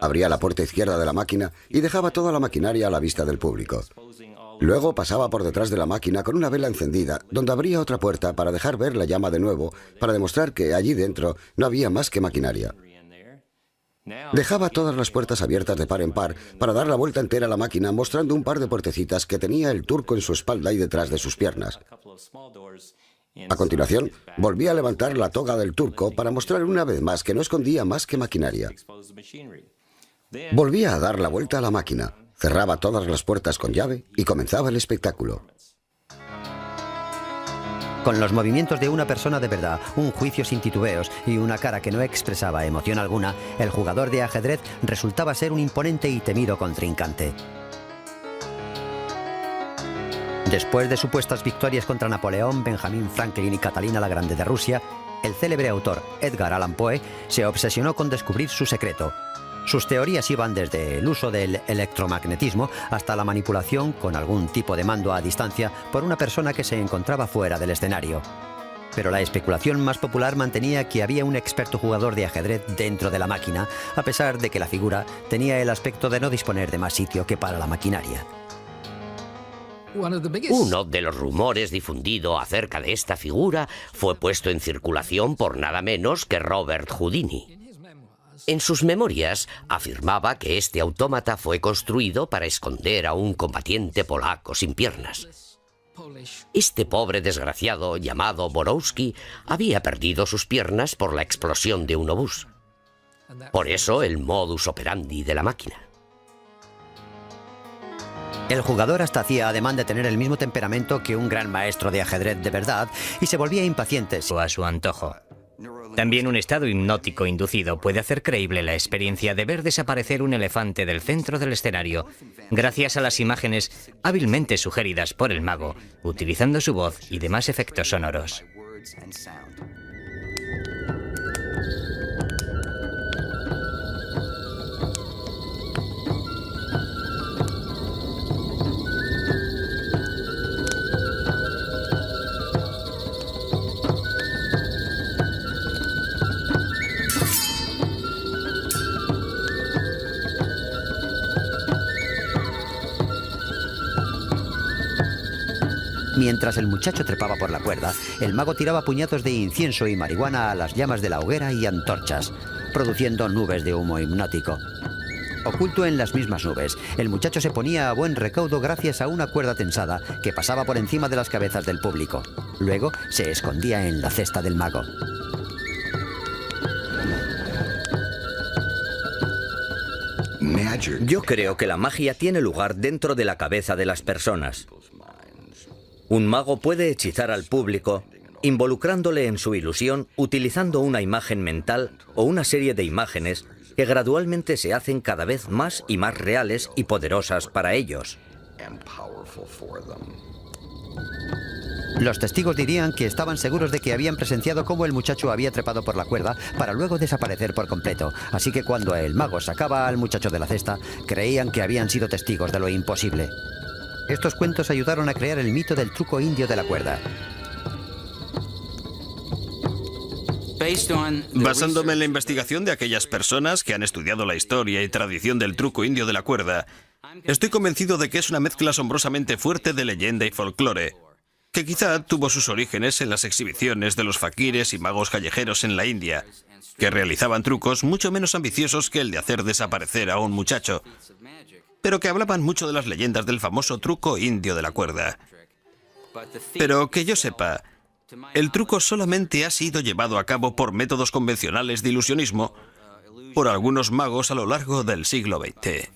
Abría la puerta izquierda de la máquina y dejaba toda la maquinaria a la vista del público. Luego pasaba por detrás de la máquina con una vela encendida, donde abría otra puerta para dejar ver la llama de nuevo, para demostrar que allí dentro no había más que maquinaria. Dejaba todas las puertas abiertas de par en par para dar la vuelta entera a la máquina, mostrando un par de puertecitas que tenía el turco en su espalda y detrás de sus piernas. A continuación, volvía a levantar la toga del turco para mostrar una vez más que no escondía más que maquinaria. Volvía a dar la vuelta a la máquina, cerraba todas las puertas con llave y comenzaba el espectáculo. Con los movimientos de una persona de verdad, un juicio sin titubeos y una cara que no expresaba emoción alguna, el jugador de ajedrez resultaba ser un imponente y temido contrincante. Después de supuestas victorias contra Napoleón, Benjamin Franklin y Catalina la Grande de Rusia, el célebre autor Edgar Allan Poe se obsesionó con descubrir su secreto. Sus teorías iban desde el uso del electromagnetismo hasta la manipulación con algún tipo de mando a distancia por una persona que se encontraba fuera del escenario. Pero la especulación más popular mantenía que había un experto jugador de ajedrez dentro de la máquina, a pesar de que la figura tenía el aspecto de no disponer de más sitio que para la maquinaria. Uno de los rumores difundido acerca de esta figura fue puesto en circulación por nada menos que Robert Houdini. En sus memorias afirmaba que este autómata fue construido para esconder a un combatiente polaco sin piernas. Este pobre desgraciado llamado Borowski había perdido sus piernas por la explosión de un obús. Por eso el modus operandi de la máquina. El jugador hasta hacía ademán de tener el mismo temperamento que un gran maestro de ajedrez de verdad y se volvía impaciente A su antojo. También un estado hipnótico inducido puede hacer creíble la experiencia de ver desaparecer un elefante del centro del escenario, gracias a las imágenes hábilmente sugeridas por el mago, utilizando su voz y demás efectos sonoros. Mientras el muchacho trepaba por la cuerda, el mago tiraba puñados de incienso y marihuana a las llamas de la hoguera y antorchas, produciendo nubes de humo hipnótico. Oculto en las mismas nubes, el muchacho se ponía a buen recaudo gracias a una cuerda tensada que pasaba por encima de las cabezas del público. Luego se escondía en la cesta del mago. Yo creo que la magia tiene lugar dentro de la cabeza de las personas. Un mago puede hechizar al público involucrándole en su ilusión utilizando una imagen mental o una serie de imágenes que gradualmente se hacen cada vez más y más reales y poderosas para ellos. Los testigos dirían que estaban seguros de que habían presenciado cómo el muchacho había trepado por la cuerda para luego desaparecer por completo. Así que cuando el mago sacaba al muchacho de la cesta, creían que habían sido testigos de lo imposible. Estos cuentos ayudaron a crear el mito del truco indio de la cuerda. Basándome en la investigación de aquellas personas que han estudiado la historia y tradición del truco indio de la cuerda, estoy convencido de que es una mezcla asombrosamente fuerte de leyenda y folclore, que quizá tuvo sus orígenes en las exhibiciones de los faquires y magos callejeros en la India, que realizaban trucos mucho menos ambiciosos que el de hacer desaparecer a un muchacho, pero que hablaban mucho de las leyendas del famoso truco indio de la cuerda. Pero que yo sepa, el truco solamente ha sido llevado a cabo por métodos convencionales de ilusionismo por algunos magos a lo largo del siglo XX.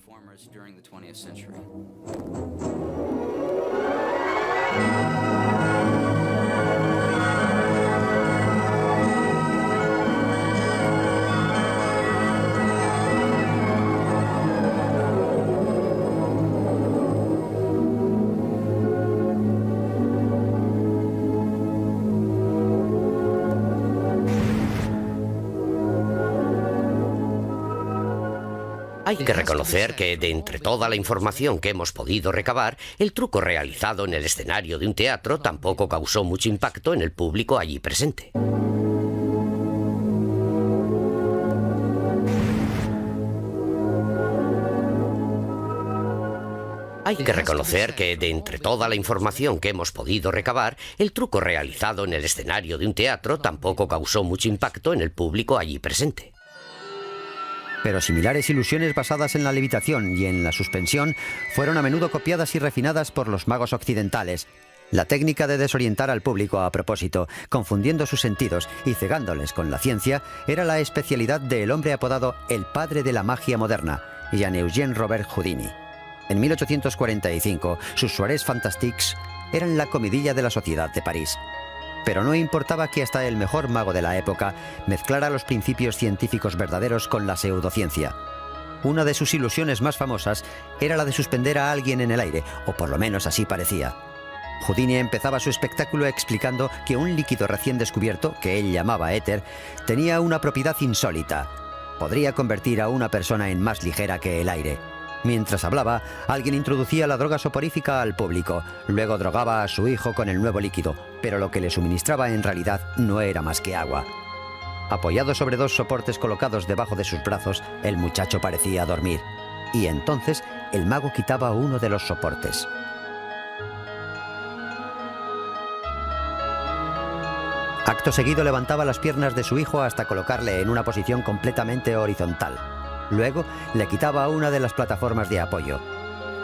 Hay que reconocer que, de entre toda la información que hemos podido recabar, el truco realizado en el escenario de un teatro tampoco causó mucho impacto en el público allí presente. Hay que reconocer que, de entre toda la información que hemos podido recabar, el truco realizado en el escenario de un teatro tampoco causó mucho impacto en el público allí presente. Pero similares ilusiones basadas en la levitación y en la suspensión fueron a menudo copiadas y refinadas por los magos occidentales. La técnica de desorientar al público a propósito, confundiendo sus sentidos y cegándoles con la ciencia, era la especialidad del hombre apodado el padre de la magia moderna, Jean-Eugène Robert Houdini. En 1845, sus soirées fantastiques eran la comidilla de la sociedad de París. Pero no importaba que hasta el mejor mago de la época mezclara los principios científicos verdaderos con la pseudociencia. Una de sus ilusiones más famosas era la de suspender a alguien en el aire, o por lo menos así parecía. Houdini empezaba su espectáculo explicando que un líquido recién descubierto, que él llamaba éter, tenía una propiedad insólita. Podría convertir a una persona en más ligera que el aire. Mientras hablaba, alguien introducía la droga soporífica al público, luego drogaba a su hijo con el nuevo líquido, pero lo que le suministraba en realidad no era más que agua. Apoyado sobre dos soportes colocados debajo de sus brazos, el muchacho parecía dormir. Y entonces el mago quitaba uno de los soportes. Acto seguido levantaba las piernas de su hijo hasta colocarle en una posición completamente horizontal. Luego le quitaba una de las plataformas de apoyo.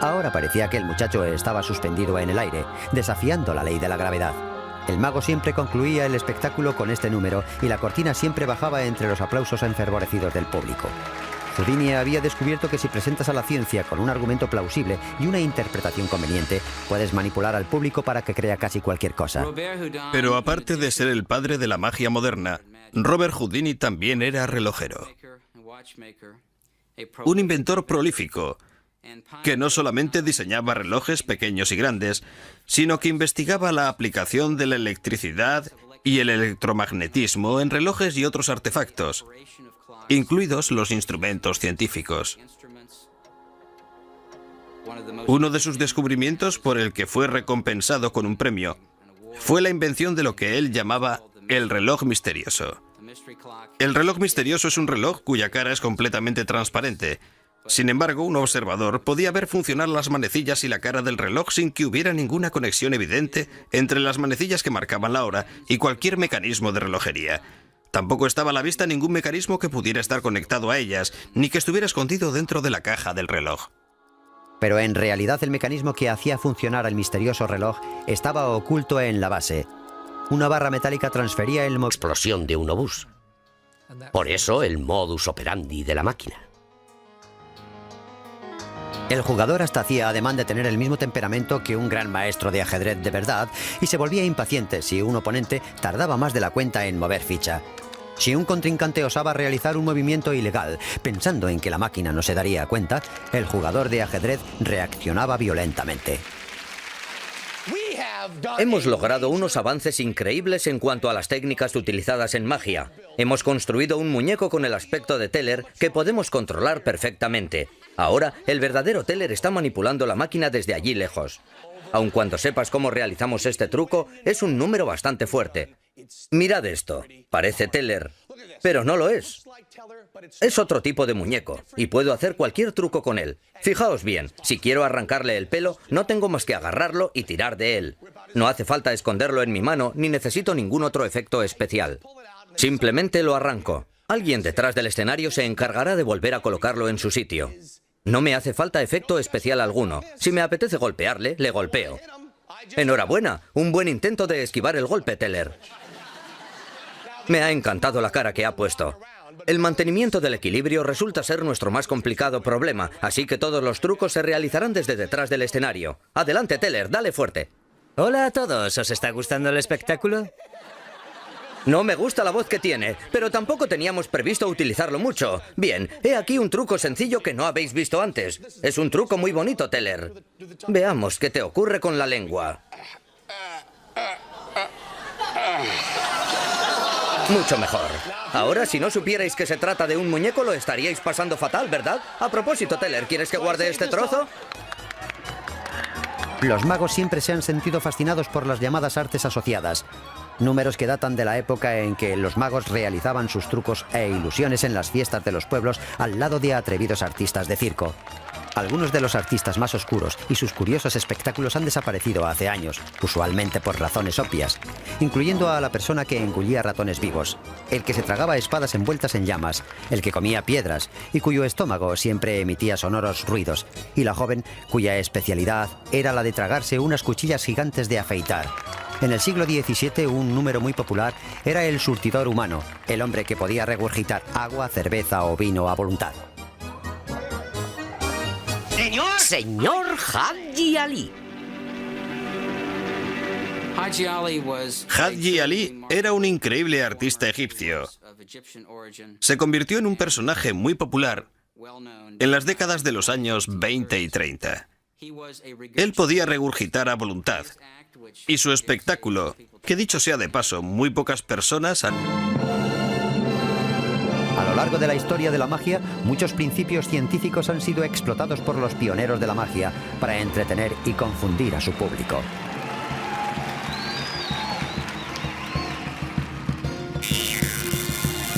Ahora parecía que el muchacho estaba suspendido en el aire, desafiando la ley de la gravedad. El mago siempre concluía el espectáculo con este número y la cortina siempre bajaba entre los aplausos enfervorecidos del público. Houdini había descubierto que si presentas a la ciencia con un argumento plausible y una interpretación conveniente, puedes manipular al público para que crea casi cualquier cosa. Pero aparte de ser el padre de la magia moderna, Robert Houdini también era relojero. Un inventor prolífico, que no solamente diseñaba relojes pequeños y grandes, sino que investigaba la aplicación de la electricidad y el electromagnetismo en relojes y otros artefactos, incluidos los instrumentos científicos. Uno de sus descubrimientos, por el que fue recompensado con un premio, fue la invención de lo que él llamaba el reloj misterioso. El reloj misterioso es un reloj cuya cara es completamente transparente. Sin embargo, un observador podía ver funcionar las manecillas y la cara del reloj sin que hubiera ninguna conexión evidente entre las manecillas que marcaban la hora y cualquier mecanismo de relojería. Tampoco estaba a la vista ningún mecanismo que pudiera estar conectado a ellas, ni que estuviera escondido dentro de la caja del reloj. Pero en realidad el mecanismo que hacía funcionar el misterioso reloj estaba oculto en la base. Una barra metálica transfería el explosión de un obús. Por eso el modus operandi de la máquina. El jugador hasta hacía ademán de tener el mismo temperamento que un gran maestro de ajedrez de verdad y se volvía impaciente si un oponente tardaba más de la cuenta en mover ficha. Si un contrincante osaba realizar un movimiento ilegal, pensando en que la máquina no se daría cuenta, el jugador de ajedrez reaccionaba violentamente. Hemos logrado unos avances increíbles en cuanto a las técnicas utilizadas en magia. Hemos construido un muñeco con el aspecto de Teller que podemos controlar perfectamente. Ahora, el verdadero Teller está manipulando la máquina desde allí lejos. Aun cuando sepas cómo realizamos este truco, es un número bastante fuerte. Mirad esto. Parece Teller, pero no lo es. Es otro tipo de muñeco, y puedo hacer cualquier truco con él. Fijaos bien, si quiero arrancarle el pelo, no tengo más que agarrarlo y tirar de él. No hace falta esconderlo en mi mano, ni necesito ningún otro efecto especial. Simplemente lo arranco. Alguien detrás del escenario se encargará de volver a colocarlo en su sitio. No me hace falta efecto especial alguno. Si me apetece golpearle, le golpeo. Enhorabuena, un buen intento de esquivar el golpe, Teller. Me ha encantado la cara que ha puesto. El mantenimiento del equilibrio resulta ser nuestro más complicado problema, así que todos los trucos se realizarán desde detrás del escenario. Adelante, Teller, dale fuerte. Hola a todos, ¿os está gustando el espectáculo? No me gusta la voz que tiene, pero tampoco teníamos previsto utilizarlo mucho. Bien, he aquí un truco sencillo que no habéis visto antes. Es un truco muy bonito, Teller. Veamos qué te ocurre con la lengua. Mucho mejor. Ahora, si no supierais que se trata de un muñeco, lo estaríais pasando fatal, ¿verdad? A propósito, Teller, ¿quieres que guarde este trozo? Los magos siempre se han sentido fascinados por las llamadas artes asociadas, números que datan de la época en que los magos realizaban sus trucos e ilusiones en las fiestas de los pueblos al lado de atrevidos artistas de circo. Algunos de los artistas más oscuros y sus curiosos espectáculos han desaparecido hace años, usualmente por razones obvias, incluyendo a la persona que engullía ratones vivos, el que se tragaba espadas envueltas en llamas, el que comía piedras y cuyo estómago siempre emitía sonoros ruidos, y la joven cuya especialidad era la de tragarse unas cuchillas gigantes de afeitar. En el siglo XVII, un número muy popular era el surtidor humano, el hombre que podía regurgitar agua, cerveza o vino a voluntad. Señor Hadji Ali. Hadji Ali era un increíble artista egipcio. Se convirtió en un personaje muy popular en las décadas de los años 20 y 30. Él podía regurgitar a voluntad, y su espectáculo, que dicho sea de paso, muy pocas personas han... A lo largo de la historia de la magia, muchos principios científicos han sido explotados por los pioneros de la magia para entretener y confundir a su público.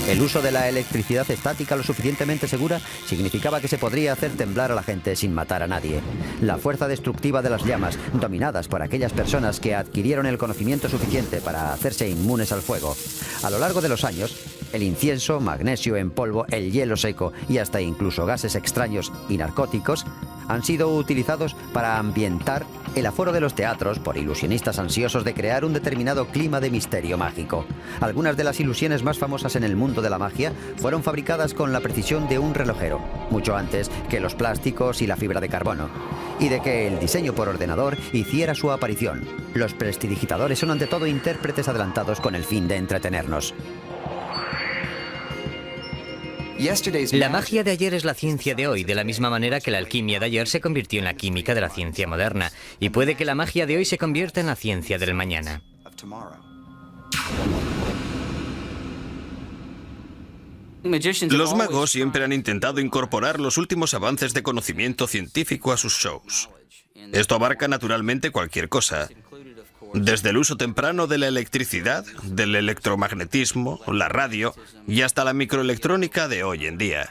El uso de la electricidad estática lo suficientemente segura significaba que se podría hacer temblar a la gente sin matar a nadie. La fuerza destructiva de las llamas, dominadas por aquellas personas que adquirieron el conocimiento suficiente para hacerse inmunes al fuego. A lo largo de los años, el incienso, magnesio en polvo, el hielo seco y hasta incluso gases extraños y narcóticos han sido utilizados para ambientar el aforo de los teatros por ilusionistas ansiosos de crear un determinado clima de misterio mágico. Algunas de las ilusiones más famosas en el mundo de la magia fueron fabricadas con la precisión de un relojero, mucho antes que los plásticos y la fibra de carbono, y de que el diseño por ordenador hiciera su aparición. Los prestidigitadores son ante todo intérpretes adelantados con el fin de entretenernos. La magia de ayer es la ciencia de hoy, de la misma manera que la alquimia de ayer se convirtió en la química de la ciencia moderna, y puede que la magia de hoy se convierta en la ciencia del mañana. Los magos siempre han intentado incorporar los últimos avances de conocimiento científico a sus shows. Esto abarca naturalmente cualquier cosa, desde el uso temprano de la electricidad, del electromagnetismo, la radio y hasta la microelectrónica de hoy en día.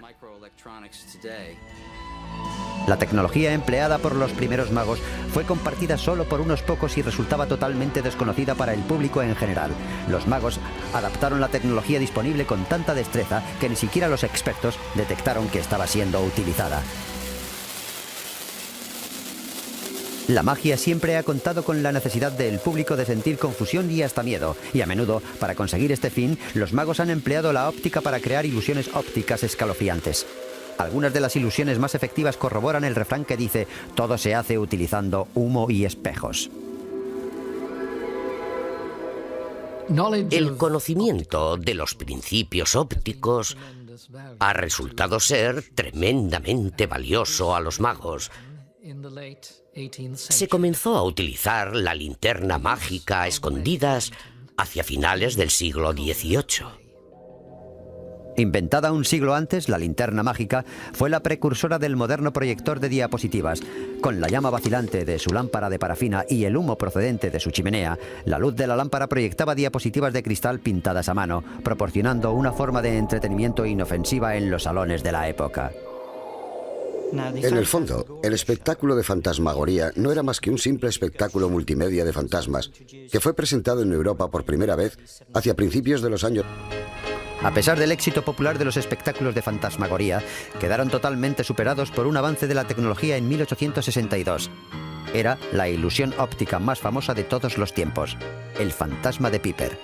La tecnología empleada por los primeros magos fue compartida solo por unos pocos y resultaba totalmente desconocida para el público en general. Los magos adaptaron la tecnología disponible con tanta destreza que ni siquiera los expertos detectaron que estaba siendo utilizada. La magia siempre ha contado con la necesidad del público de sentir confusión y hasta miedo, y a menudo, para conseguir este fin, los magos han empleado la óptica para crear ilusiones ópticas escalofriantes. Algunas de las ilusiones más efectivas corroboran el refrán que dice: todo se hace utilizando humo y espejos. El conocimiento de los principios ópticos ha resultado ser tremendamente valioso a los magos. Se comenzó a utilizar la linterna mágica a escondidas hacia finales del siglo XVIII. Inventada un siglo antes, la linterna mágica fue la precursora del moderno proyector de diapositivas. Con la llama vacilante de su lámpara de parafina y el humo procedente de su chimenea, la luz de la lámpara proyectaba diapositivas de cristal pintadas a mano, proporcionando una forma de entretenimiento inofensiva en los salones de la época. En el fondo, el espectáculo de fantasmagoría no era más que un simple espectáculo multimedia de fantasmas que fue presentado en Europa por primera vez hacia principios de los años... A pesar del éxito popular de los espectáculos de fantasmagoría, quedaron totalmente superados por un avance de la tecnología en 1862. Era la ilusión óptica más famosa de todos los tiempos, el fantasma de Piper.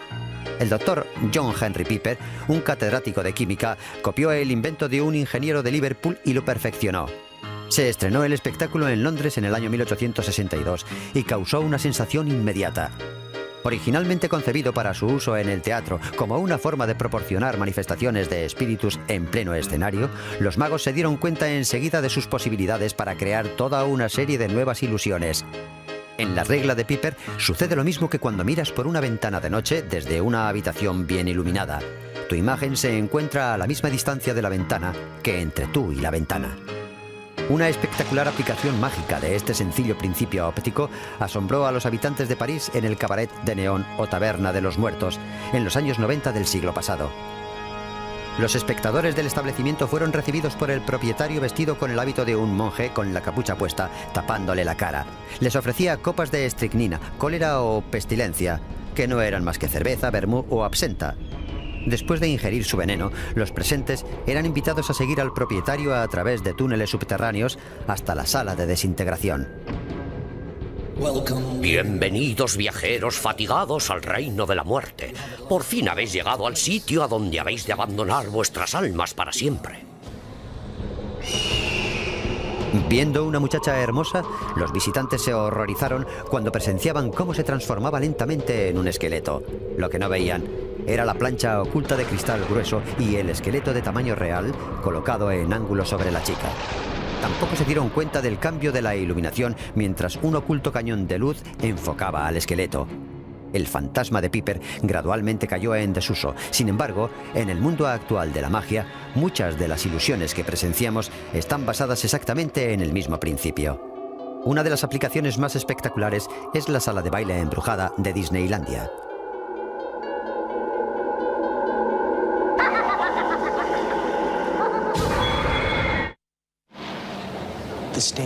El doctor John Henry Piper, un catedrático de química, copió el invento de un ingeniero de Liverpool y lo perfeccionó. Se estrenó el espectáculo en Londres en el año 1862 y causó una sensación inmediata. Originalmente concebido para su uso en el teatro como una forma de proporcionar manifestaciones de espíritus en pleno escenario, los magos se dieron cuenta enseguida de sus posibilidades para crear toda una serie de nuevas ilusiones. En la regla de Piper sucede lo mismo que cuando miras por una ventana de noche desde una habitación bien iluminada. Tu imagen se encuentra a la misma distancia de la ventana que entre tú y la ventana. Una espectacular aplicación mágica de este sencillo principio óptico asombró a los habitantes de París en el Cabaret de Neón o Taberna de los Muertos en los años 90 del siglo pasado. Los espectadores del establecimiento fueron recibidos por el propietario vestido con el hábito de un monje con la capucha puesta, tapándole la cara. Les ofrecía copas de estricnina, cólera o pestilencia, que no eran más que cerveza, vermú o absenta. Después de ingerir su veneno, los presentes eran invitados a seguir al propietario a través de túneles subterráneos hasta la sala de desintegración. Bienvenidos, viajeros fatigados, al reino de la muerte. Por fin habéis llegado al sitio a donde habéis de abandonar vuestras almas para siempre. Viendo una muchacha hermosa, los visitantes se horrorizaron cuando presenciaban cómo se transformaba lentamente en un esqueleto. Lo que no veían era la plancha oculta de cristal grueso y el esqueleto de tamaño real colocado en ángulo sobre la chica. Tampoco se dieron cuenta del cambio de la iluminación mientras un oculto cañón de luz enfocaba al esqueleto. El fantasma de Piper gradualmente cayó en desuso. Sin embargo, en el mundo actual de la magia, muchas de las ilusiones que presenciamos están basadas exactamente en el mismo principio. Una de las aplicaciones más espectaculares es la sala de baile embrujada de Disneylandia.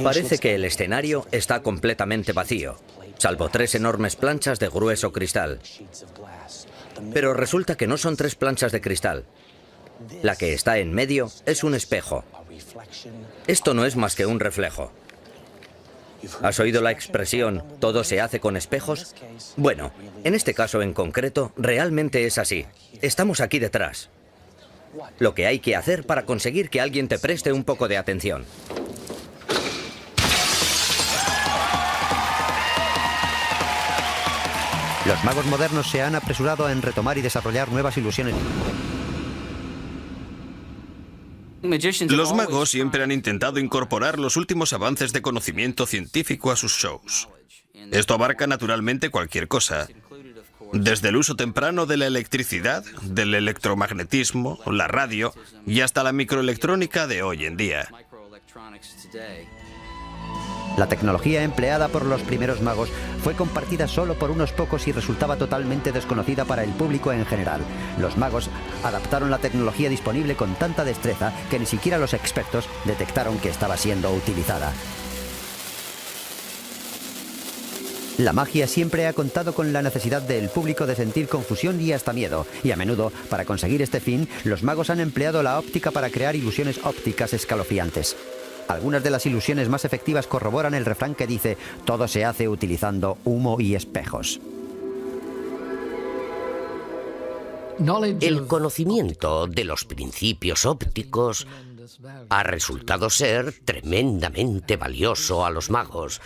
Parece que el escenario está completamente vacío, salvo 3 enormes planchas de grueso cristal. Pero resulta que no son 3 planchas de cristal. La que está en medio es un espejo. Esto no es más que un reflejo. ¿Has oído la expresión "todo se hace con espejos"? Bueno, en este caso en concreto, realmente es así. Estamos aquí detrás. Lo que hay que hacer para conseguir que alguien te preste un poco de atención. Los magos modernos se han apresurado en retomar y desarrollar nuevas ilusiones. Los magos siempre han intentado incorporar los últimos avances de conocimiento científico a sus shows. Esto abarca naturalmente cualquier cosa, desde el uso temprano de la electricidad, del electromagnetismo, la radio y hasta la microelectrónica de hoy en día. La tecnología empleada por los primeros magos fue compartida solo por unos pocos y resultaba totalmente desconocida para el público en general. Los magos adaptaron la tecnología disponible con tanta destreza que ni siquiera los expertos detectaron que estaba siendo utilizada. La magia siempre ha contado con la necesidad del público de sentir confusión y hasta miedo, y a menudo, para conseguir este fin, los magos han empleado la óptica para crear ilusiones ópticas escalofriantes. Algunas de las ilusiones más efectivas corroboran el refrán que dice: todo se hace utilizando humo y espejos. El conocimiento de los principios ópticos ha resultado ser tremendamente valioso a los magos.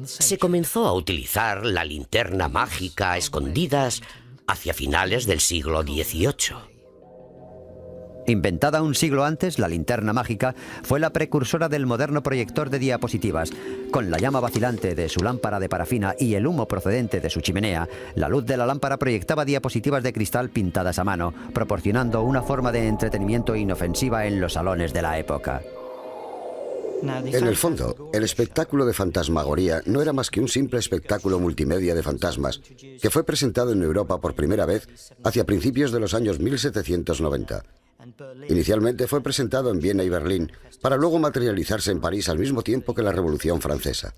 Se comenzó a utilizar la linterna mágica a escondidas hacia finales del siglo XVIII. Inventada un siglo antes, la linterna mágica fue la precursora del moderno proyector de diapositivas. Con la llama vacilante de su lámpara de parafina y el humo procedente de su chimenea, la luz de la lámpara proyectaba diapositivas de cristal pintadas a mano, proporcionando una forma de entretenimiento inofensiva en los salones de la época. En el fondo, el espectáculo de fantasmagoría no era más que un simple espectáculo multimedia de fantasmas que fue presentado en Europa por primera vez hacia principios de los años 1790. Inicialmente fue presentado en Viena y Berlín, para luego materializarse en París al mismo tiempo que la Revolución Francesa.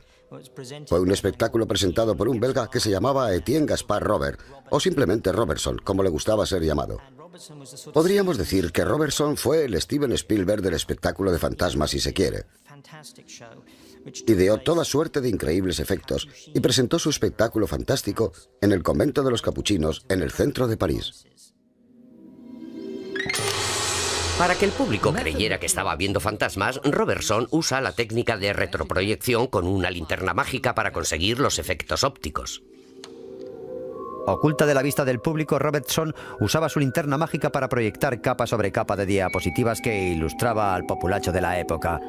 Fue un espectáculo presentado por un belga que se llamaba Etienne Gaspard Robert, o simplemente Robertson, como le gustaba ser llamado. Podríamos decir que Robertson fue el Steven Spielberg del espectáculo de fantasmas, si se quiere. Ideó toda suerte de increíbles efectos y presentó su espectáculo fantástico en el convento de los capuchinos, en el centro de París. Para que el público creyera que estaba viendo fantasmas, Robertson usa la técnica de retroproyección con una linterna mágica para conseguir los efectos ópticos. Oculta de la vista del público, Robertson usaba su linterna mágica para proyectar capa sobre capa de diapositivas que ilustraba al populacho de la época.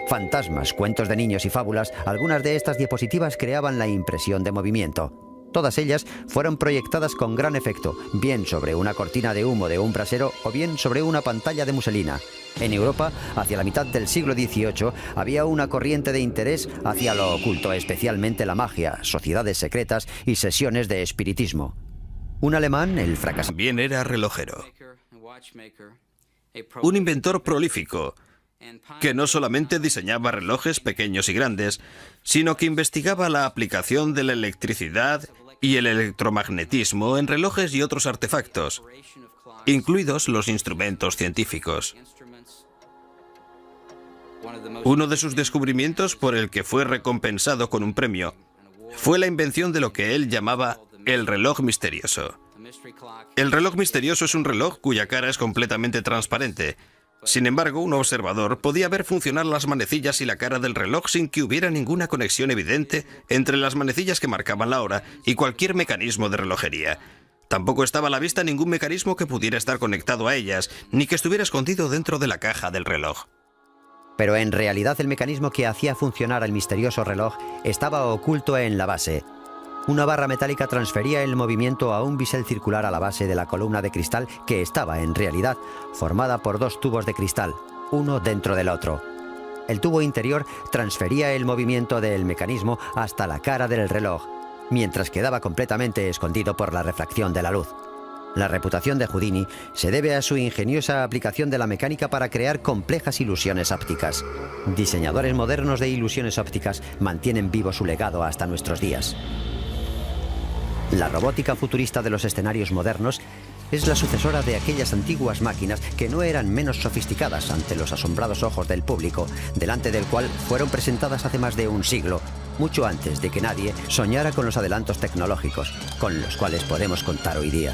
Fantasmas, cuentos de niños y fábulas, algunas de estas diapositivas creaban la impresión de movimiento. Todas ellas fueron proyectadas con gran efecto, bien sobre una cortina de humo de un brasero o bien sobre una pantalla de muselina. En Europa, hacia la mitad del siglo XVIII, había una corriente de interés hacia lo oculto, especialmente la magia, sociedades secretas y sesiones de espiritismo. Un alemán, el fracasado... Bien era relojero. Un inventor prolífico, que no solamente diseñaba relojes pequeños y grandes, sino que investigaba la aplicación de la electricidad y el electromagnetismo en relojes y otros artefactos, incluidos los instrumentos científicos. Uno de sus descubrimientos, por el que fue recompensado con un premio, fue la invención de lo que él llamaba el reloj misterioso. El reloj misterioso es un reloj cuya cara es completamente transparente. Sin embargo, un observador podía ver funcionar las manecillas y la cara del reloj sin que hubiera ninguna conexión evidente entre las manecillas que marcaban la hora y cualquier mecanismo de relojería. Tampoco estaba a la vista ningún mecanismo que pudiera estar conectado a ellas, ni que estuviera escondido dentro de la caja del reloj. Pero en realidad el mecanismo que hacía funcionar el misterioso reloj estaba oculto en la base. Una barra metálica transfería el movimiento a un bisel circular a la base de la columna de cristal que estaba, en realidad, formada por dos tubos de cristal, uno dentro del otro. El tubo interior transfería el movimiento del mecanismo hasta la cara del reloj, mientras quedaba completamente escondido por la refracción de la luz. La reputación de Houdini se debe a su ingeniosa aplicación de la mecánica para crear complejas ilusiones ópticas. Diseñadores modernos de ilusiones ópticas mantienen vivo su legado hasta nuestros días. La robótica futurista de los escenarios modernos es la sucesora de aquellas antiguas máquinas que no eran menos sofisticadas ante los asombrados ojos del público, delante del cual fueron presentadas hace más de un siglo, mucho antes de que nadie soñara con los adelantos tecnológicos, con los cuales podemos contar hoy día.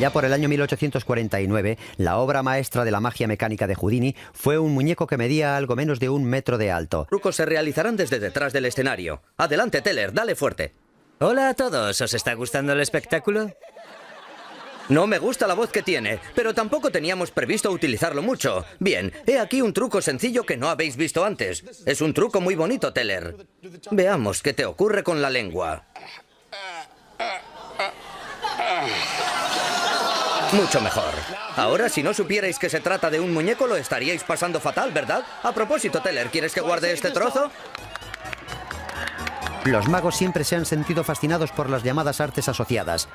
Allá por el año 1849, la obra maestra de la magia mecánica de Houdini fue un muñeco que medía algo menos de 1 metro de alto. Los trucos se realizarán desde detrás del escenario. Adelante, Teller, dale fuerte. Hola a todos, ¿os está gustando el espectáculo? No me gusta la voz que tiene, pero tampoco teníamos previsto utilizarlo mucho. Bien, he aquí un truco sencillo que no habéis visto antes. Es un truco muy bonito, Teller. Veamos qué te ocurre con la lengua. Mucho mejor. Ahora, si no supierais que se trata de un muñeco, lo estaríais pasando fatal, ¿verdad? A propósito, Teller, ¿quieres que guarde este trozo? Los magos siempre se han sentido fascinados por las llamadas artes asociadas,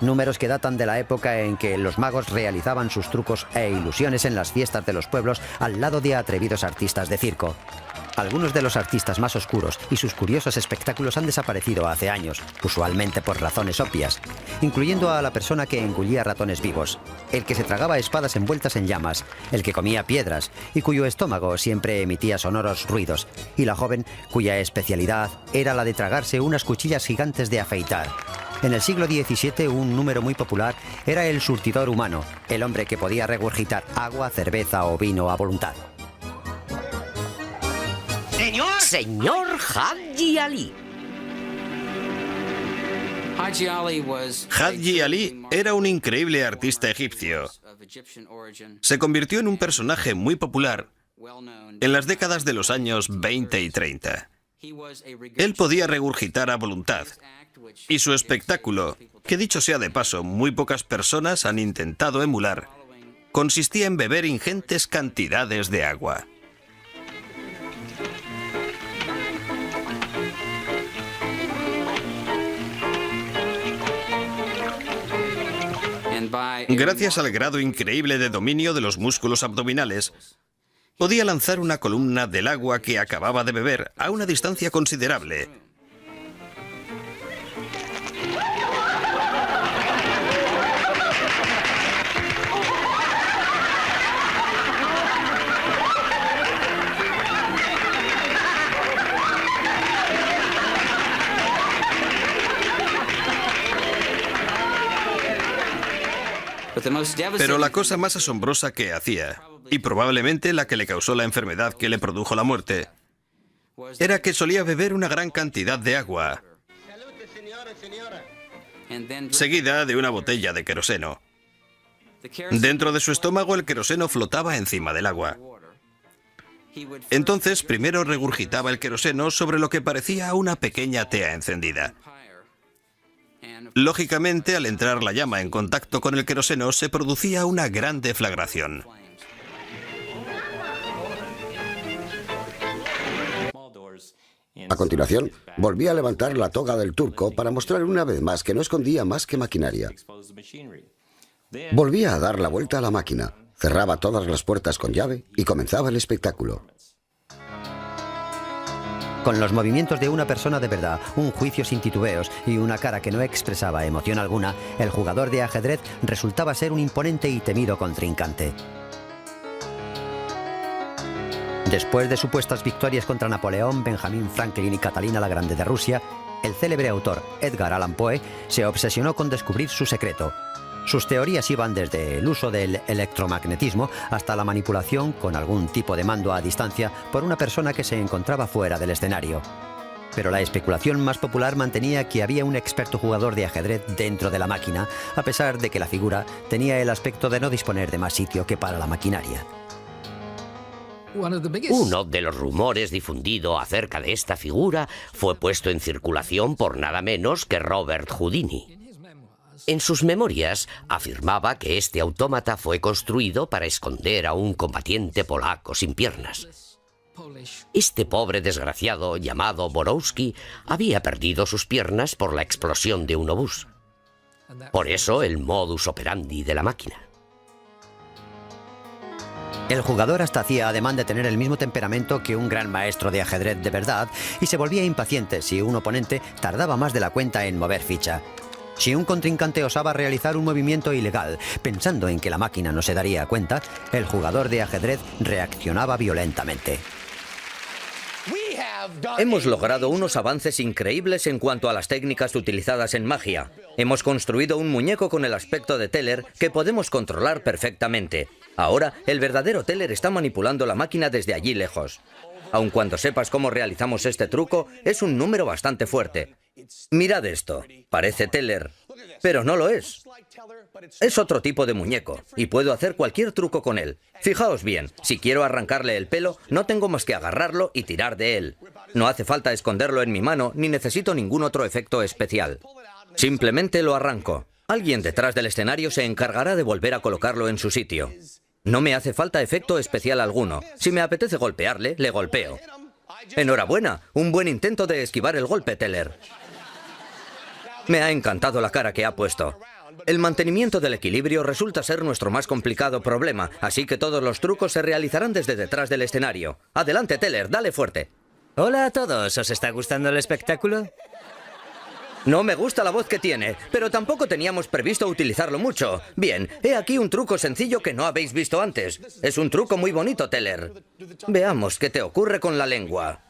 números que datan de la época en que los magos realizaban sus trucos e ilusiones en las fiestas de los pueblos al lado de atrevidos artistas de circo. Algunos de los artistas más oscuros y sus curiosos espectáculos han desaparecido hace años, usualmente por razones obvias, incluyendo a la persona que engullía ratones vivos, el que se tragaba espadas envueltas en llamas, el que comía piedras y cuyo estómago siempre emitía sonoros ruidos, y la joven cuya especialidad era la de tragarse unas cuchillas gigantes de afeitar. En el siglo XVII, un número muy popular era el surtidor humano, el hombre que podía regurgitar agua, cerveza o vino a voluntad. Señor Hadji Ali. Hadji Ali era un increíble artista egipcio. Se convirtió en un personaje muy popular en las décadas de los años 20 y 30. Él podía regurgitar a voluntad, y su espectáculo, que dicho sea de paso, muy pocas personas han intentado emular, consistía en beber ingentes cantidades de agua. Gracias al grado increíble de dominio de los músculos abdominales, podía lanzar una columna del agua que acababa de beber a una distancia considerable. Pero la cosa más asombrosa que hacía, y probablemente la que le causó la enfermedad que le produjo la muerte, era que solía beber una gran cantidad de agua, seguida de una botella de queroseno. Dentro de su estómago el queroseno flotaba encima del agua. Entonces primero regurgitaba el queroseno sobre lo que parecía una pequeña tea encendida. Lógicamente, al entrar la llama en contacto con el queroseno, se producía una gran deflagración. A continuación, volvía a levantar la toga del turco para mostrar una vez más que no escondía más que maquinaria. Volvía a dar la vuelta a la máquina, cerraba todas las puertas con llave y comenzaba el espectáculo. Con los movimientos de una persona de verdad, un juicio sin titubeos y una cara que no expresaba emoción alguna, el jugador de ajedrez resultaba ser un imponente y temido contrincante. Después de supuestas victorias contra Napoleón, Benjamin Franklin y Catalina la Grande de Rusia, el célebre autor Edgar Allan Poe se obsesionó con descubrir su secreto. Sus teorías iban desde el uso del electromagnetismo hasta la manipulación con algún tipo de mando a distancia por una persona que se encontraba fuera del escenario. Pero la especulación más popular mantenía que había un experto jugador de ajedrez dentro de la máquina, a pesar de que la figura tenía el aspecto de no disponer de más sitio que para la maquinaria. Uno de los rumores difundido acerca de esta figura fue puesto en circulación por nada menos que Robert Houdini. En sus memorias afirmaba que este autómata fue construido para esconder a un combatiente polaco sin piernas. Este pobre desgraciado llamado Borowski había perdido sus piernas por la explosión de un obús. Por eso el modus operandi de la máquina. El jugador hasta hacía ademán de tener el mismo temperamento que un gran maestro de ajedrez de verdad y se volvía impaciente si un oponente tardaba más de la cuenta en mover ficha. Si un contrincante osaba realizar un movimiento ilegal, pensando en que la máquina no se daría cuenta, el jugador de ajedrez reaccionaba violentamente. Hemos logrado unos avances increíbles en cuanto a las técnicas utilizadas en magia. Hemos construido un muñeco con el aspecto de Teller que podemos controlar perfectamente. Ahora, el verdadero Teller está manipulando la máquina desde allí lejos. Aun cuando sepas cómo realizamos este truco, es un número bastante fuerte. Mirad esto. Parece Teller, pero no lo es. Es otro tipo de muñeco, y puedo hacer cualquier truco con él. Fijaos bien, si quiero arrancarle el pelo, no tengo más que agarrarlo y tirar de él. No hace falta esconderlo en mi mano, ni necesito ningún otro efecto especial. Simplemente lo arranco. Alguien detrás del escenario se encargará de volver a colocarlo en su sitio. No me hace falta efecto especial alguno. Si me apetece golpearle, le golpeo. Enhorabuena, un buen intento de esquivar el golpe, Teller. Me ha encantado la cara que ha puesto. El mantenimiento del equilibrio resulta ser nuestro más complicado problema, así que todos los trucos se realizarán desde detrás del escenario. Adelante, Teller, dale fuerte. Hola a todos, ¿os está gustando el espectáculo? No me gusta la voz que tiene, pero tampoco teníamos previsto utilizarlo mucho. Bien, he aquí un truco sencillo que no habéis visto antes. Es un truco muy bonito, Teller. Veamos qué te ocurre con la lengua.